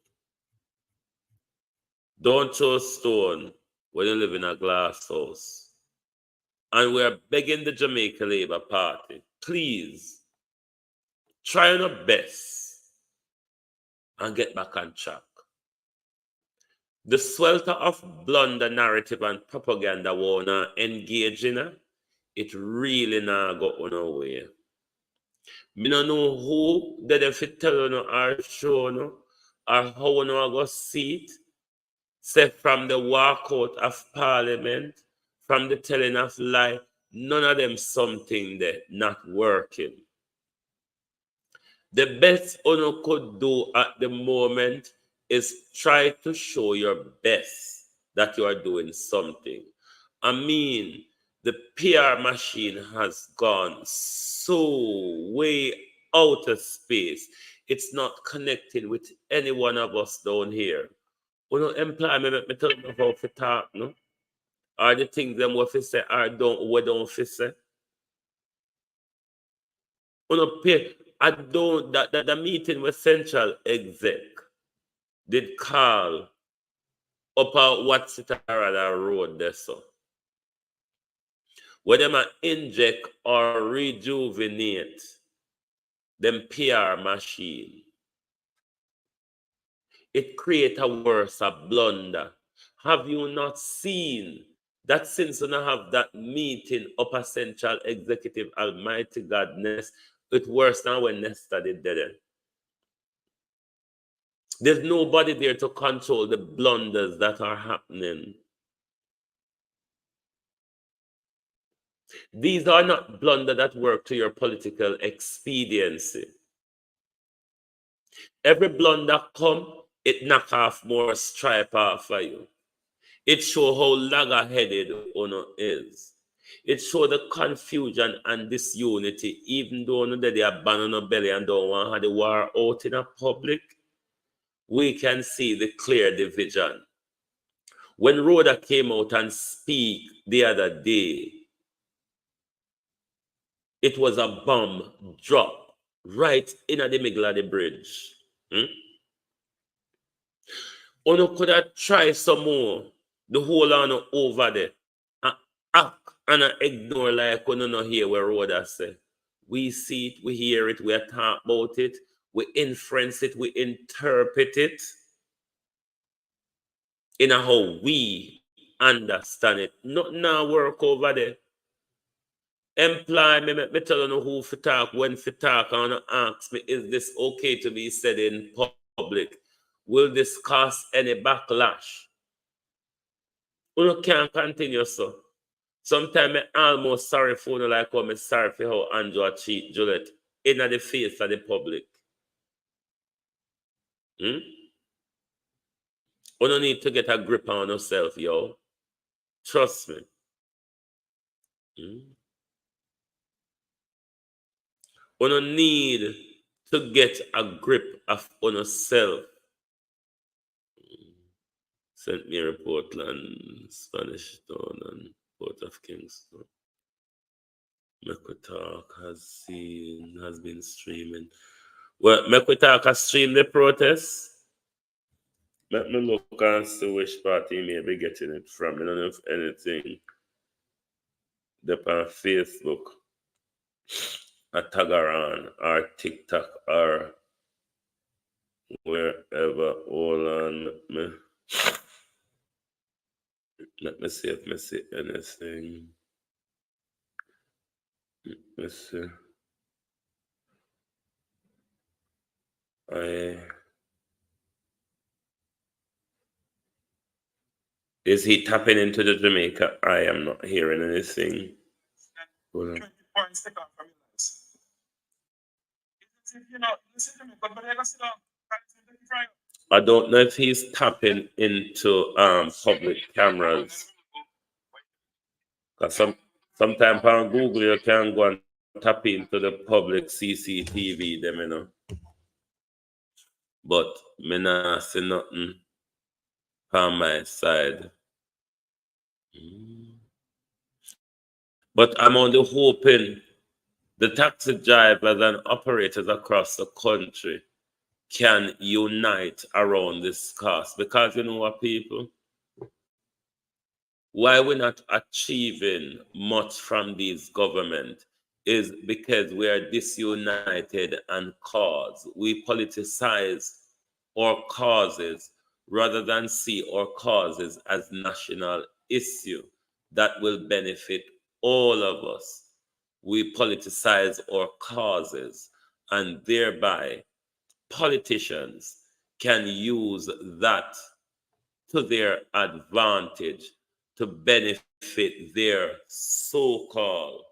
Don't throw stone when you live in a glass house. And we're begging the Jamaica Labour Party, please, try your best and get back on track. The swelter of blunder narrative and propaganda we wanna engage in, it really not go on our way. Me no know who they fit tell you or show you or how you go see it. Say from the walkout of Parliament, from the telling of lie, none of them something that not working. The best you could do at the moment is try to show your best that you are doing something. I mean, the PR machine has gone so way out of space. It's not connecting with any one of us down here. We don't employ me tell them how to talk, no? Or the things them what say or don't say. We don't pay. I don't that the meeting with Central Exec did call up at what Sitarada Road there so. Where them inject or rejuvenate them PR machine. It creates a worse a blunder. Have you not seen that since you have that meeting upper Central Executive Almighty Godness, it's worse than when Nesta did it. There's nobody there to control the blunders that are happening. These are not blunders that work to your political expediency. Every blunder come, it knock off more stripe off of you. It show how logger-headed Ono is. It show the confusion and disunity, even though they abandon our belly and don't want to have the war out in a public. We can see the clear division. When Rhoda came out and speak the other day, it was a bomb drop right in the middle of the bridge. Ono could have tried some more, the whole on over there, and act and I ignore like we don't hear what Rhoda say. We see it, we hear it, we talk about it, we inference it, we interpret it in a how we understand it. Not now work over there. Employ me, me tell you who to talk, when to talk, and ask me, is this okay to be said in public? Will this cause any backlash? You can't continue so. Sometimes I'm almost sorry for you, like how I'm sorry for how Andrew cheat Juliet in the face of the public. You don't need to get a grip on yourself, yo. Trust me. You don't need to get a grip of on yourself. St. Mary, Portland, Spanish Town, and Port of Kingston. Mequitalk has been streaming. Well, Mequitalk has streamed the protest. Let me look and see which party may be getting it from. I don't know if anything up on Facebook, a Tagaran, or TikTok, or wherever. Hold on, let me see if I see anything. Let's see. Is he tapping into the Jamaica? I am not hearing anything. Hold on. I don't know if he's tapping into public cameras. Because sometimes on Google you can go and tap into the public CCTV them, you know. But me not see nothing on my side. But I'm only hoping the taxi drivers and operators across the country can unite around this cause. Because you know what, people? Why we're not achieving much from these government is because we are disunited and cause. We politicize our causes rather than see our causes as national issue that will benefit all of us. We politicize our causes, and thereby politicians can use that to their advantage to benefit their so-called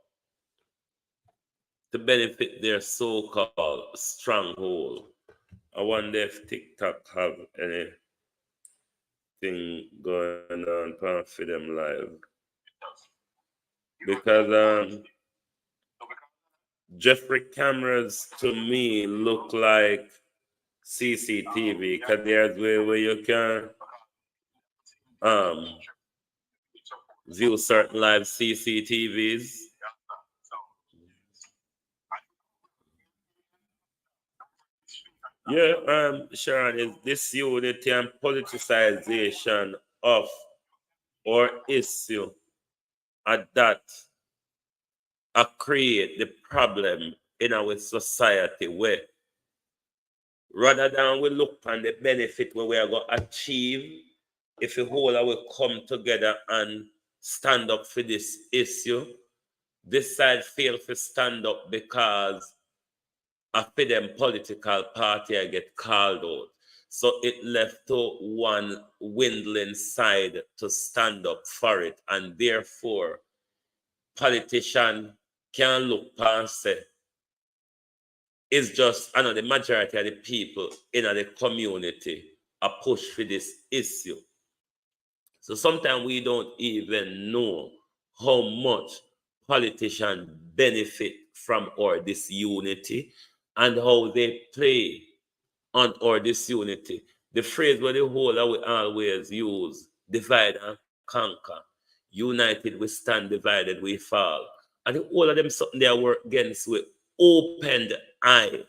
stronghold. I wonder if TikTok have anything going on for them live. Because Jeffrey cameras to me look like CCTV, because there's where you can view certain live CCTVs. Yeah, Sharon, is this unity and politicization of or issue that create the problem in our society, where rather than we look on the benefit where we are going to achieve if we whole will come together and stand up for this issue, this side fail to stand up because after them political party I get called out. So it left to one dwindling side to stand up for it, and therefore politician can look past it. It's just the majority of the people in the community are push for this issue. So sometimes we don't even know how much politicians benefit from our disunity and how they play on our disunity. The phrase where the whole that we always use, divide and conquer. United we stand, divided we fall. And all of them something they work against with opened eye.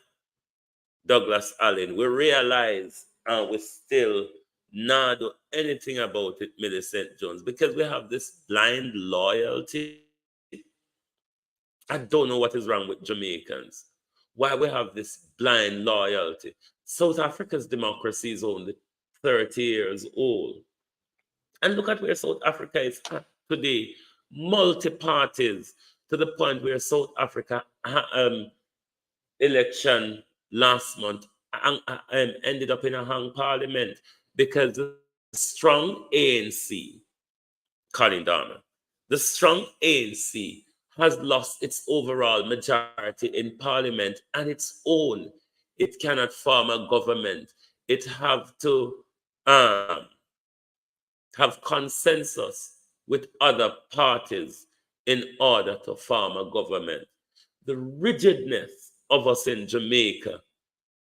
Douglas Allen, we realize and we still not do anything about it, Millicent Jones, because we have this blind loyalty I don't know what is wrong with Jamaicans. Why we have this blind loyalty. South Africa's democracy is only 30 years old. And look at where South Africa is at today. Multi-parties to the point where South Africa election last month ended up in a hung parliament because the strong ANC, Colin Dahmer, the strong ANC has lost its overall majority in parliament and its own. It cannot form a government. It have to have consensus with other parties in order to form a government. The rigidness of us in Jamaica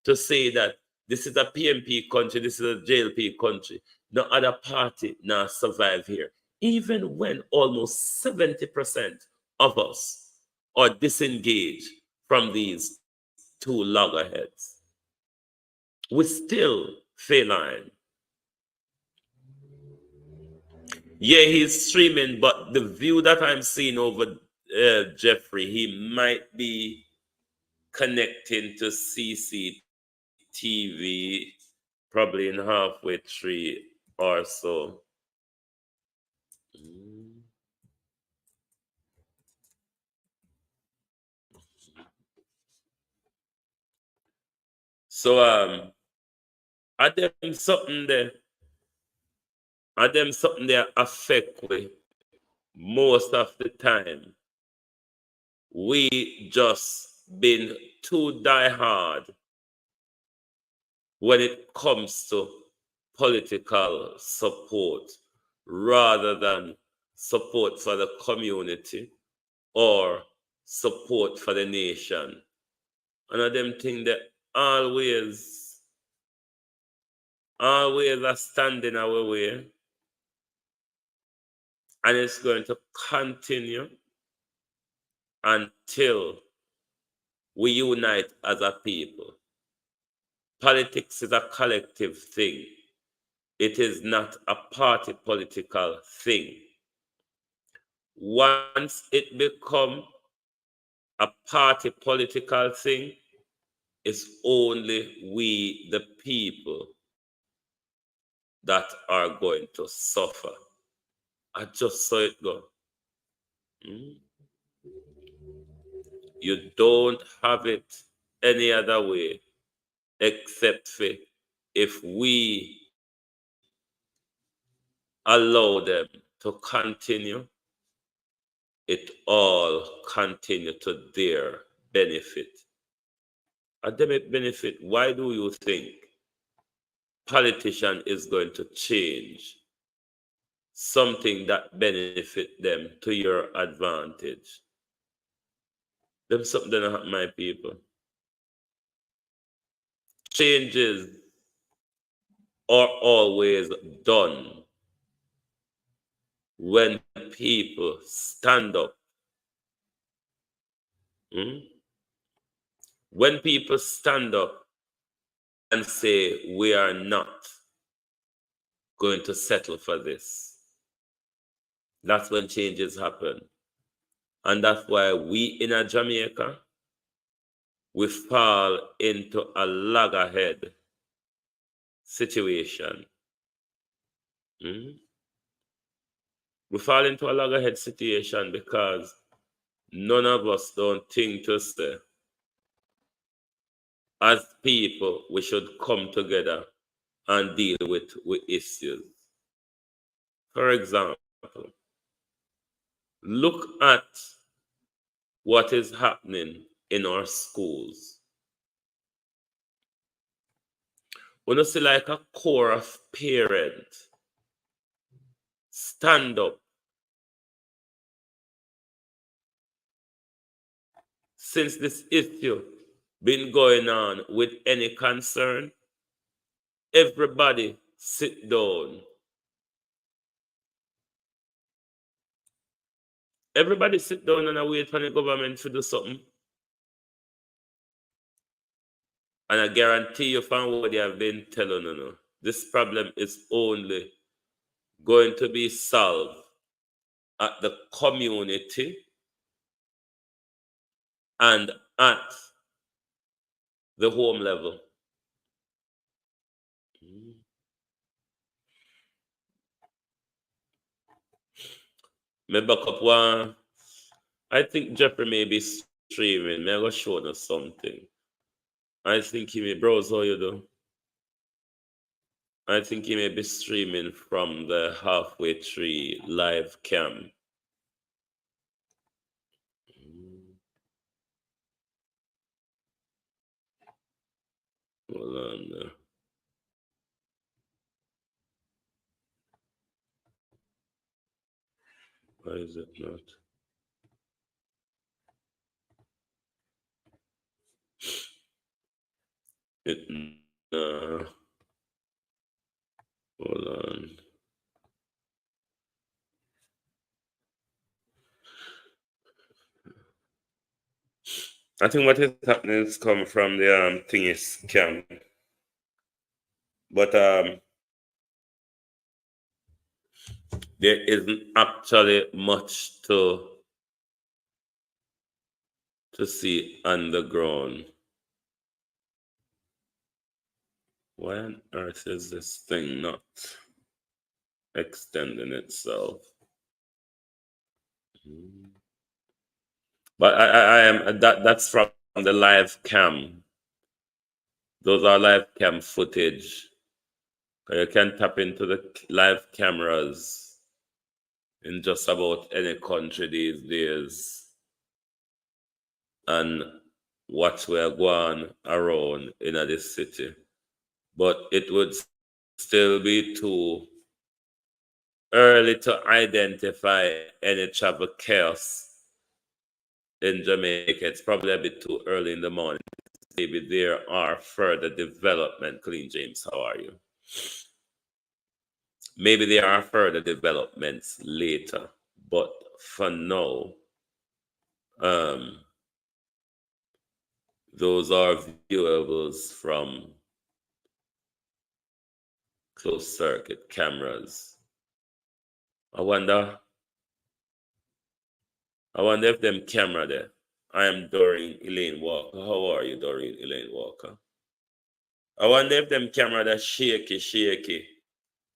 to say that this is a PMP country, this is a JLP country, no other party now survive here. Even when almost 70% of us are disengaged from these two loggerheads, we still fail on. Yeah, he's streaming, but the view that I'm seeing over Jeffrey, he might be connecting to CCTV probably in halfway tree or so. So are them something there? Are them something there affect we most of the time? We just been too diehard when it comes to political support rather than support for the community or support for the nation. And of them things that always are standing our way. And it's going to continue until we unite as a people. Politics is a collective thing. It is not a party political thing. Once it becomes a party political thing, it's only we, the people, that are going to suffer. I just saw it go. You don't have it any other way except for if we allow them to continue, it all continue to their benefit. Academic benefit, why do you think politician is going to change something that benefit them to your advantage? Them something that happen, my people. Changes are always done when people stand up. When people stand up and say, we are not going to settle for this, that's when changes happen. And that's why we in a Jamaica, we fall into a loggerhead situation. We fall into a loggerhead situation because none of us don't think to say, as people, we should come together and deal with issues. For example, look at what is happening in our schools. When you see like a core of parents stand up since this issue been going on with any concern, everybody sit down. Everybody sit down and wait for the government to do something. And I guarantee you from what they have been telling you, this problem is only going to be solved at the community and at the home level. Me back up one. I think Jeffrey may be streaming. May I go show us something? I think he may browse how you do. I think he may be streaming from the halfway tree live cam. Hold on. Why is it not? Hold on. I think what is happening is coming from the thingy scam. But there isn't actually much to see underground. Why on earth is this thing not extending itself? But I am that's from the live cam. Those are live cam footage. You can tap into the live cameras in just about any country these days and watch where going around in this city. But it would still be too early to identify any travel chaos in Jamaica. It's probably a bit too early in the morning. Maybe there are further development. Clean James, how are you? Maybe there are further developments later, but for now, those are viewables from closed circuit cameras. I wonder if them camera there. I am Doreen Elaine Walker. How are you, Doreen Elaine Walker? I wonder if them camera that shaky,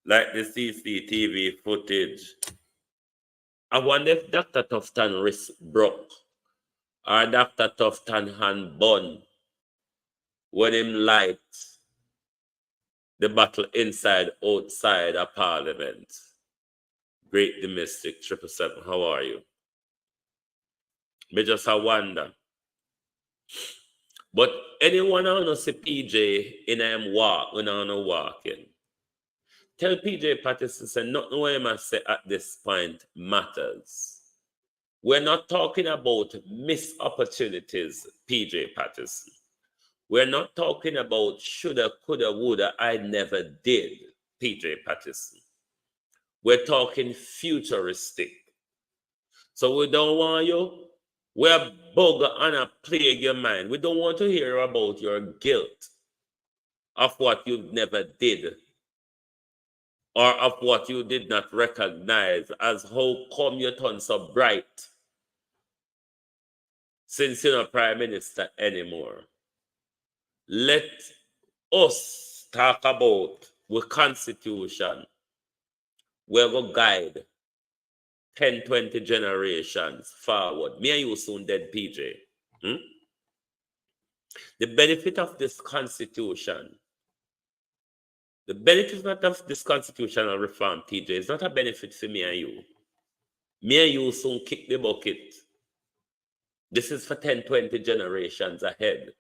like the CCTV footage. I wonder if Dr. Tufton wrist broke or Dr. Tufton hand bun when him light the battle inside, outside of Parliament. Great domestic 777, how are you? Me just a wonder. But anyone who knows PJ in him walk when I know walking. Tell PJ Patterson say nothing what he must say at this point matters. We're not talking about missed opportunities, PJ Patterson. We're not talking about shoulda, coulda, woulda, I never did, PJ Patterson. We're talking futuristic. So we don't want you, we're bug and a plague your mind. We don't want to hear about your guilt of what you never did or of what you did not recognize as how come you turn so bright since you're not prime minister anymore. Let us talk about the constitution. We're going to guide 10, 20 generations forward. Me and you soon dead, PJ. The benefit of this constitution, the benefit of this constitutional reform, PJ, is not a benefit for me and you. Me and you soon kick the bucket. This is for 10, 20 generations ahead.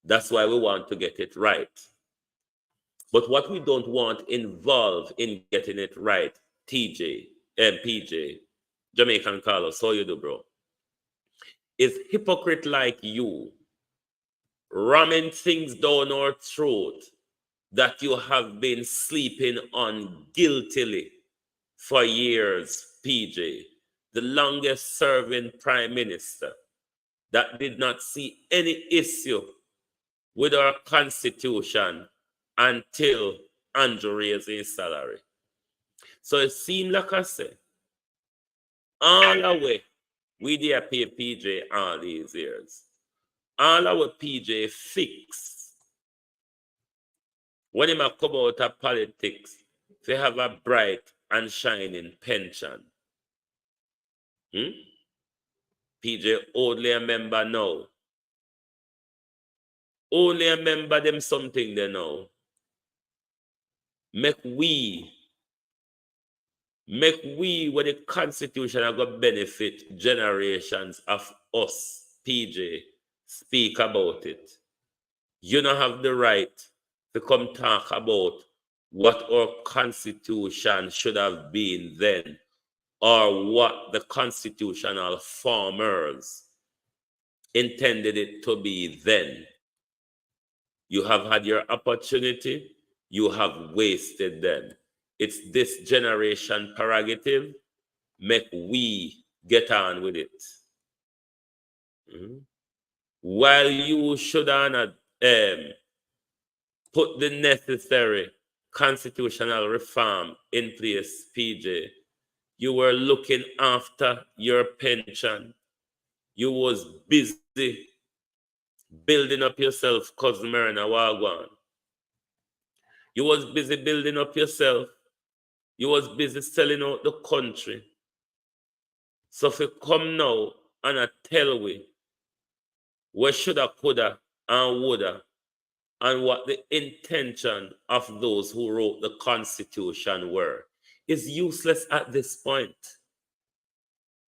That's why we want to get it right. But what we don't want involved in getting it right, TJ, PJ, Jamaican Carlos, how you do, bro? Is hypocrite like you ramming things down our throat that you have been sleeping on guiltily for years, PJ, the longest serving prime minister that did not see any issue with our constitution until Andrew raised his salary. So it seemed like I said, all the way We there pay PJ all these years. All our PJ fix. When him a come out of politics, they have a bright and shining pension. PJ only a member now. Only a member them something they know. Make we with the Constitution are going to benefit generations of us, PJ, speak about it. You don't have the right to come talk about what our Constitution should have been then, or what the constitutional formers intended it to be then. You have had your opportunity, you have wasted them. It's this generation prerogative. Make we get on with it. While you should not put the necessary constitutional reform in place, PJ, you were looking after your pension. You was busy building up yourself, Cousin Marina Wagwan. You was busy building up yourself. You was busy selling out the country. So if you come now and I tell we what shoulda, coulda, and woulda, and what the intention of those who wrote the Constitution were, is useless at this point.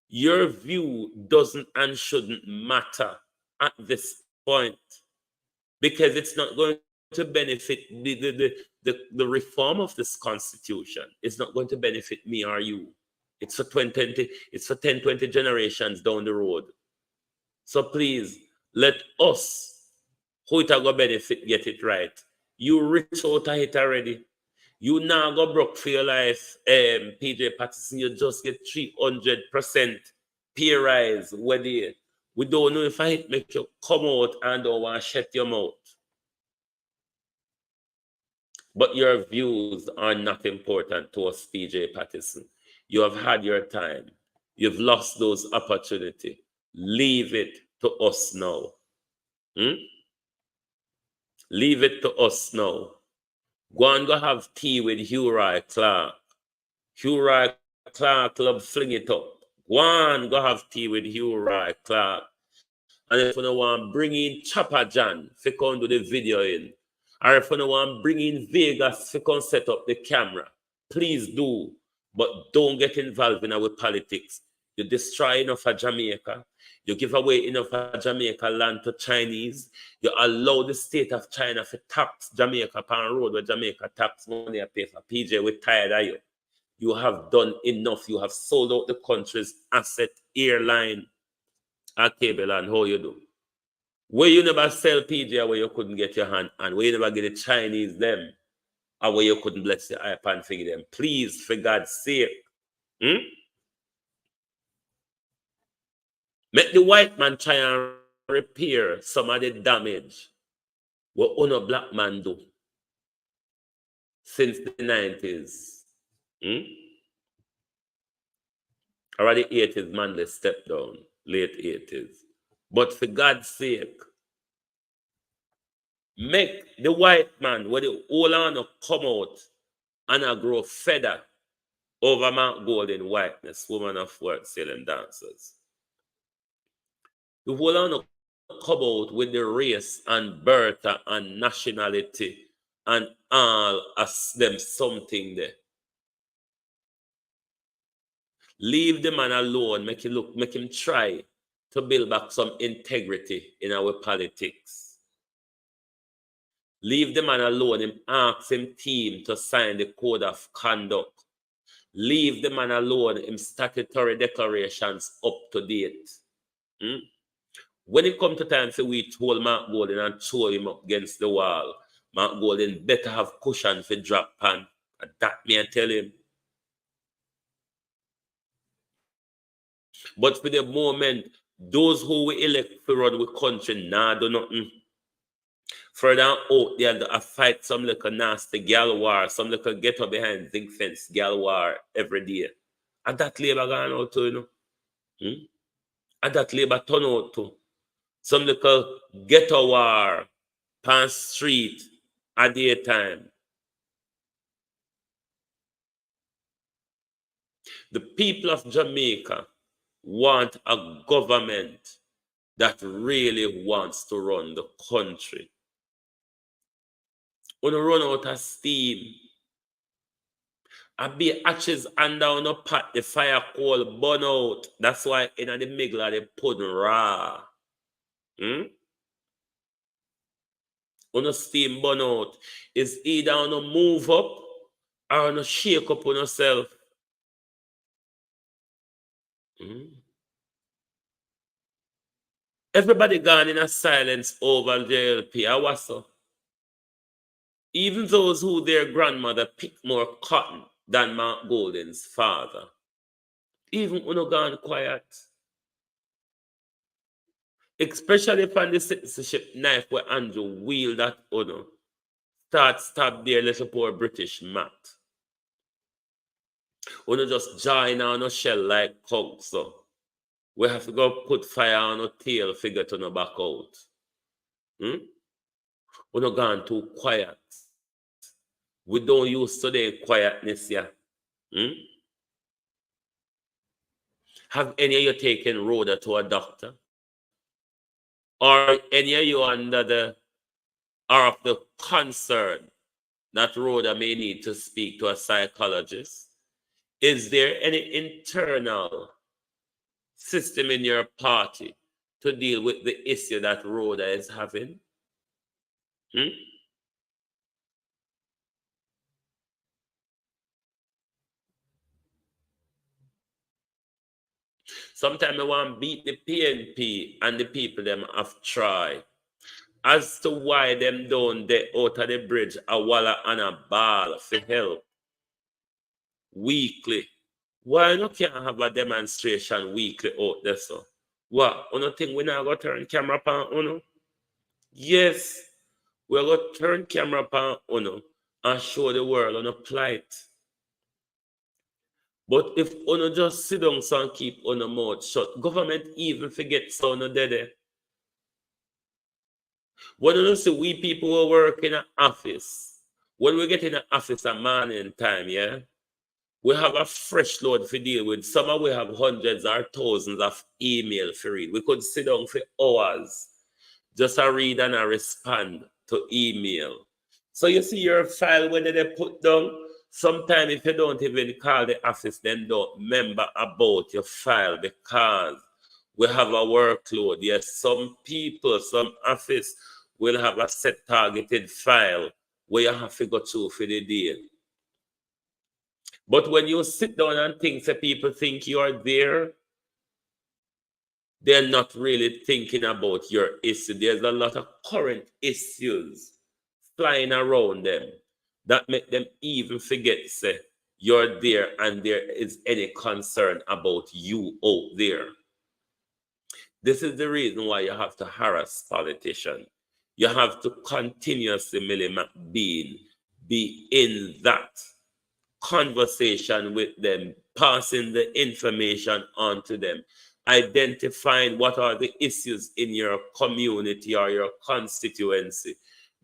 Your view doesn't and shouldn't matter at this point, because it's not going to benefit the reform of this Constitution. It's not going to benefit me or you. It's for 2020, it's for 10, 20 generations down the road. So please, let us, who it are going to benefit, get it right. You rich out of it already. You now go broke for your life, PJ Patterson. You just get 300% pay rise. We don't know if I make you come out and don't want to shut your mouth. But your views are not important to us, PJ Patterson. You have had your time. You've lost those opportunities. Leave it to us now. Leave it to us now. Go and go have tea with Hugh Roy Clark. Hugh Roy Clark club fling it up. Go and go have tea with Hugh Roy Clark. And if you don't want, bring in Chopper John to come do the video in. Or if you don't want, bring in Vegas to come set up the camera. Please do. But don't get involved in our politics. You destroy enough of Jamaica. You give away enough of Jamaica land to Chinese. You allow the state of China to tax Jamaica upon road where Jamaica tax money I pay for. PJ, we're tired of you. You have done enough. You have sold out the country's asset, airline, and cable, and how you do. Where you never sell PJ, where you couldn't get your hand, and where you never get the Chinese them, or where you couldn't bless the iPad figure them. Please, for God's sake. Make the white man try and repair some of the damage what only black man do since the 90s. Or the 80s, man, they stepped down, late 80s. But for God's sake, make the white man, where the whole honor come out and I grow feather over Mount Golden whiteness, woman of work, selling dancers. The whole honor come out with the race and birth and nationality and all as them something there. Leave the man alone, make him try to build back some integrity in our politics. Leave the man alone, him ask him team to sign the code of conduct. Leave the man alone, him statutory declarations up to date. When it comes to time for we to hold Mark Golden and throw him up against the wall, Mark Golden better have cushion for drop pan. That me I tell him. But for the moment, those who we elect for run the country do nothing. Further out there, I fight some little nasty gal war, some little get up behind zinc fence gal war every day. And that labor gone out too, you know. And that labor turn out to some little ghetto war pan street at daytime. The people of Jamaica want a government that really wants to run the country. When you run out of steam, I be ashes and down the pot, the fire coal burn out. That's why in the middle of the pudding raw. When the steam burn out, is either on a move up or on a shake up on yourself. Everybody gone in a silence over JLP. I was so. Even those who their grandmother picked more cotton than Mark Golden's father. Even when you gone quiet. Especially from the citizenship knife where Andrew wheeled at Uno. Stab their little poor British mat. Uno just join on a shell like cock, so. We have to go put fire on a tail figure to no back out. We're not gone too quiet. We don't use today quietness here. Have any of you taken Rhoda to a doctor? Or any of you under the or of the concern that Rhoda may need to speak to a psychologist? Is there any internal system in your party to deal with the issue that Rhoda is having? Sometimes I want to beat the PNP and the people them have tried as to why them don't they out of the bridge a walla and a ball for help weekly. Why you can't have a demonstration weekly out there, so? What? You think we not going to turn camera on Uno? Yes, we're going to turn camera on Uno and show the world on a plight. But if Uno just sit down and keep Uno mouth shut, government even forget so no dead. When you see we people who work in an office, when we get in an office at morning time, yeah, we have a fresh load to deal with. Some of we have hundreds or thousands of email to read. We could sit down for hours just to read and respond to email. So you see your file when they put down, sometimes if you don't even call the office, then don't remember about your file because we have a workload. Yes, some people, some office will have a set targeted file where you have to go through for the day. But when you sit down and think that people think you are there, they're not really thinking about your issue. There's a lot of current issues flying around them that make them even forget, say, you're there and there is any concern about you out there. This is the reason why you have to harass politicians. You have to continuously be in that conversation with them, passing the information on to them, identifying what are the issues in your community or your constituency,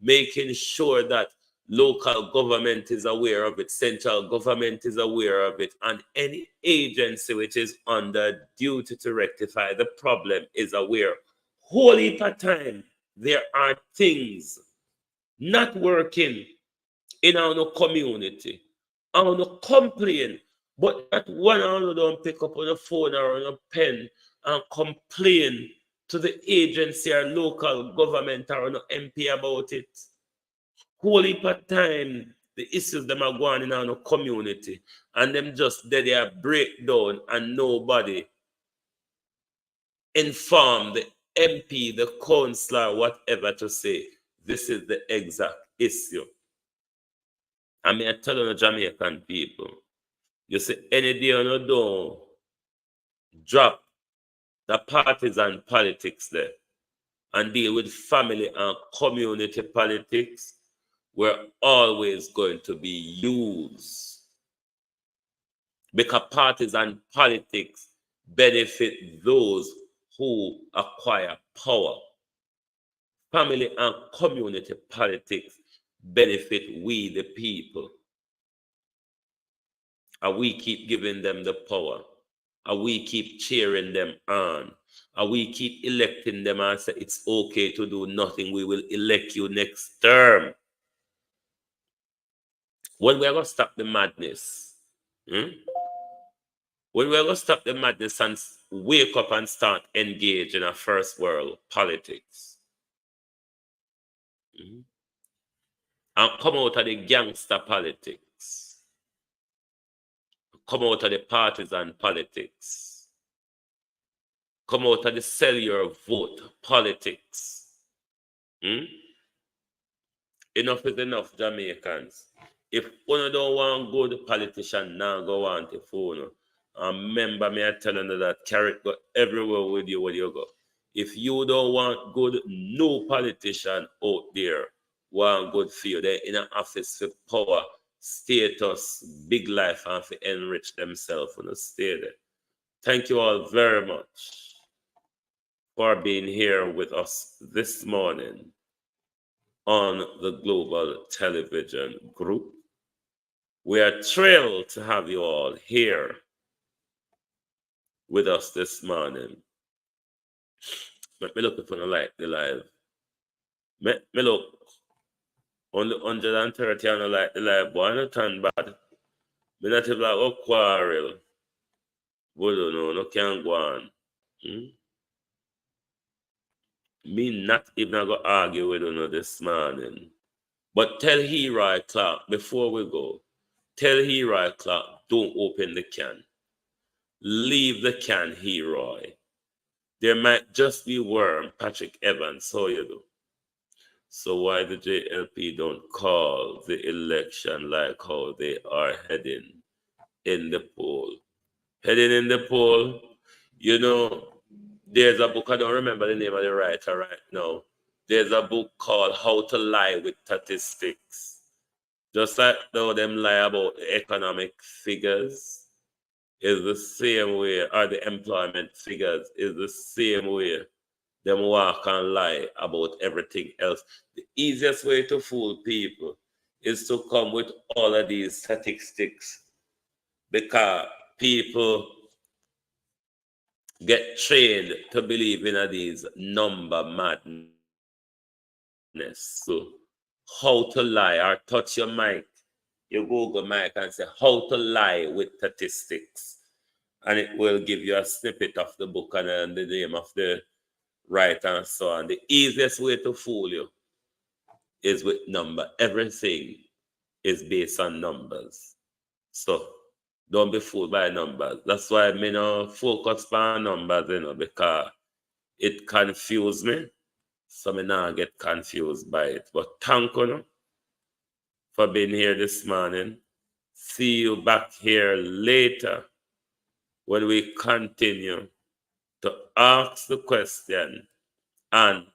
making sure that local government is aware of it, central government is aware of it, and any agency which is under duty to rectify the problem is aware. Whole heap of time, there are things not working in our community. I want to complain, but that one I don't pick up on the phone or on a pen and complain to the agency or local government or an MP about it. Whole heap of time, the issues them are going in our community, and them just they break down and nobody inform the MP, the councillor, whatever to say. This is the exact issue. I mean, I tell you, the Jamaican people, you see, any day you don't drop the partisan politics there and deal with family and community politics, we're always going to be used. Because partisan politics benefit those who acquire power. Family and community politics benefit we, the people. And we keep giving them the power. And we keep cheering them on. And we keep electing them and say it's okay to do nothing. We will elect you next term. When we are going to stop the madness? When we are going to stop the madness and wake up and start engage in a first world politics? And come out of the gangster politics. Come out of the partisan politics. Come out of the sell your vote politics. Enough is enough, Jamaicans. If one don't want good politician, now go on to phone. And remember me, I tell you that carrot go everywhere with you when you go. If you don't want good, no politician out there want good for you. They're in an office for power, status, big life, and for enrich themselves and stay there. Thank you all very much for being here with us this morning on the Global Television Group. We are thrilled to have you all here with us this morning. Let me look if I like the live. Me look on the 130 and I like the live, boy. I don't turn bad. Me not even like, oh, quarrel. But no can't go on. Me not even going to argue with you this morning. But tell Hero Clark, before we go, tell Hero Clark, don't open the can. Leave the can, Hero. There might just be worm, Patrick Evans, so you do. So why the JLP don't call the election like how they are heading in the poll? Heading in the poll, you know, there's a book, I don't remember the name of the writer right now. There's a book called How to Lie with Statistics. Just like though them lie about the economic figures, is the same way, or the employment figures is the same way them walk and lie about everything else. The easiest way to fool people is to come with all of these statistics, because people get trained to believe in these number madness. So how to lie, or touch your mic, you Google mic and say how to lie with statistics, and it will give you a snippet of the book and the name of the writer and so on. The easiest way to fool you is with number. Everything is based on numbers. So don't be fooled by numbers. That's why I don't focus on numbers, because it confuses me. So I now get confused by it. But thank you for being here this morning. See you back here later when we continue to ask the question, and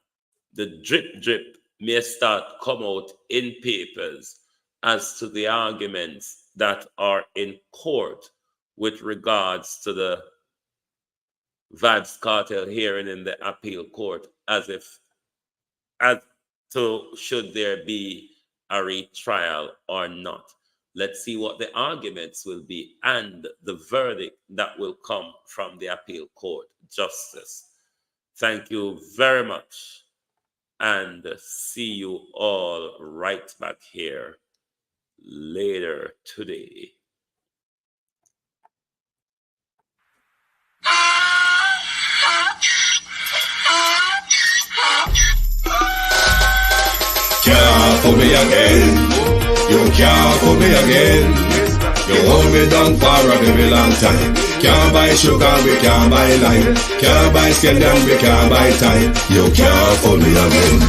the drip may start come out in papers as to the arguments that are in court with regards to the Vybz Cartel hearing in the appeal court, as to should there be a retrial or not. Let's see what the arguments will be and the verdict that will come from the appeal court justice. Thank you very much, and see you all right back here later today. Can't fool me again. You can't fool me again. You hold me down for a very long time. Can't buy sugar, we can't buy lime. Can't buy scandal, we can't buy time. You can't fool me again.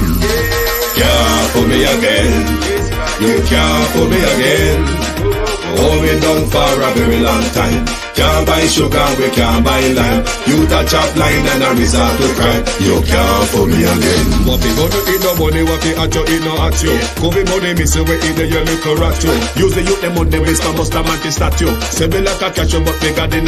Can't fool me again. You can't fool me again. Hold me down for a very long time. Can't buy sugar, we can't buy lime. You touch up line and a resort to crime. You can't fool me again. What we gonna eat no money, what we at you, eat no at you. Covid money, miss away in the your little rat you. Use the youth, the money, waste, almost a man to statue. Say me like a catch you, but bigger than a